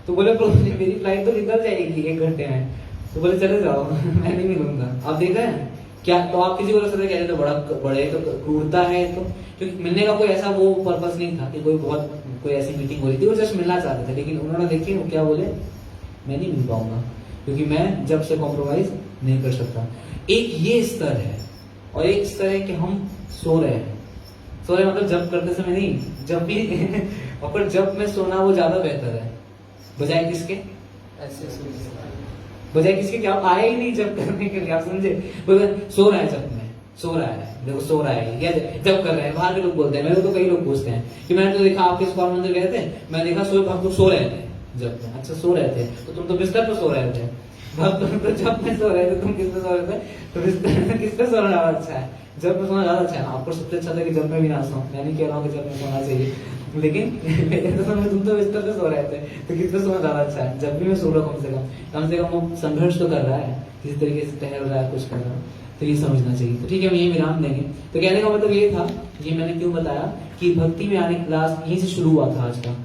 तो बोले प्रभु जी मेरी फ्लाइट तो निकल जाएगी 1 घंटे में। तो बोले चले जाओ, मैं नहीं मिलूंगा। आप देख रहे हैं क्या? तो आप किसी को लग सकता है कहते तो बड़े तो क्रूरता है, तो क्योंकि मिलने का कोई ऐसा वो पर्पस नहीं था कि कोई ऐसी मीटिंग हो रही थी, वो जस्ट मिलना चाहते थे। लेकिन उन्होंने देखिए वो क्या बोले, मैं नहीं मिल पाऊंगा क्योंकि मैं जब से कॉम्प्रोमाइज नहीं कर सकता। एक ये स्तर है और एक स्तर है कि हम सो रहे हैं। सो रहे मतलब जब करते समय नहीं, जब भी और जब में सोना वो ज्यादा बेहतर है बजाय किसके? बजाय किसके कि आप आए ही नहीं जब करने के लिए। आप समझे? सो रहा है, जब में सो रहा है, देखो सो रहा है या जब कर रहे हैं। बाहर के लोग बोलते हैं, मेरे तो कई लोग पूछते हैं कि मैंने तो देखा आपके स्वामी मंदिर गए थे, मैं देखा हम तो सो रहे थे जब में। अच्छा सो रहे थे तो तुम तो बिस्तर पे सो रहे थे, तो जब में सो रहे थे तुम किस पे सो रहे थे? तो बिस्तर किस पे सोना ज्यादा अच्छा है? जब में सोना ज्यादा अच्छा है। आपको सबसे अच्छा था कि जब में भी ना सो, मैं नहीं कह रहा हूँ कि जब में सोना चाहिए, लेकिन तुम तो बिस्तर पे सो रहे थे तो किस पे सोना ज्यादा अच्छा है? जब भी मैं सो रहा हूँ कम से कम वो संघर्ष तो कर रहा है, किसी तरीके से टहल रहा है, कुछ कर रहा है, तो ये समझना चाहिए। तो ठीक है, हम यही विराम देंगे। तो कहने का मतलब ये था, ये मैंने क्यों बताया कि भक्ति में आने की क्लास यहीं से शुरू हुआ था आज का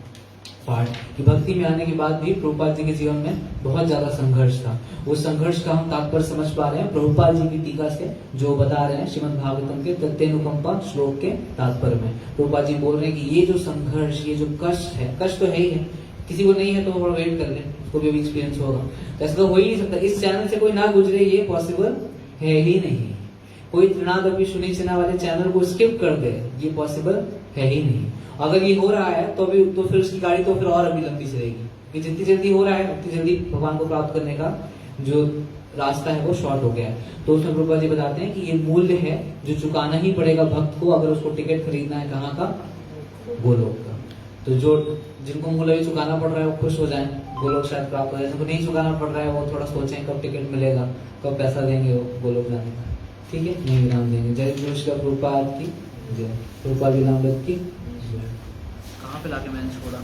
पार्ट, कि भक्ति में आने के बाद भी प्रभुपाद जी के जीवन में बहुत ज्यादा संघर्ष था। उस संघर्ष का हम तात्पर्य समझ पा रहे हैं प्रभुपाद जी की टीका से, जो बता रहे हैं श्रीमद् भागवतम के तथ्यानुकंपा श्लोक के तात्पर्य में। प्रभुपाद जी बोल रहे हैं कि ये जो संघर्ष, ये जो कष्ट है, कष्ट तो है ही है, किसी को नहीं है तो थोड़ा वेट कर ले, उसको भी एक्सपीरियंस होगा। ऐसा तो हो ही नहीं सकता, इस चैनल से कोई ना गुजरे, ये पॉसिबल है ही नहीं। कोई तृणादपि शुनि चिना वाले चैनल को स्किप कर दे, ये पॉसिबल है ही नहीं। अगर ये हो रहा है तो फिर उसकी गाड़ी तो फिर और अभी लंबी चलेगी, कि जितनी जल्दी हो रहा है उतनी जल्दी भगवान को प्राप्त करने का जो रास्ता है वो शॉर्ट हो गया है। तो उसमें प्रभुपाद जी बताते हैं कि ये मूल्य है जो चुकाना ही पड़ेगा भक्त को, अगर उसको टिकट खरीदना है कहाँ का? गोलोक का। तो जो जिनको मूल्य चुकाना पड़ रहा है वो खुश हो जाए, गोलोक शायद प्राप्त हो जाए। जिनको नहीं चुकाना पड़ रहा है वो थोड़ा सोचें कब टिकट मिलेगा, कब पैसा देंगे वो गोलोक जाने का। ठीक है, नहीं विराम देंगे। जय श्री प्रभुपाद की जय, प्रभुपाद जी नाम की। कहाँ पे लाके मैंने छोड़ा?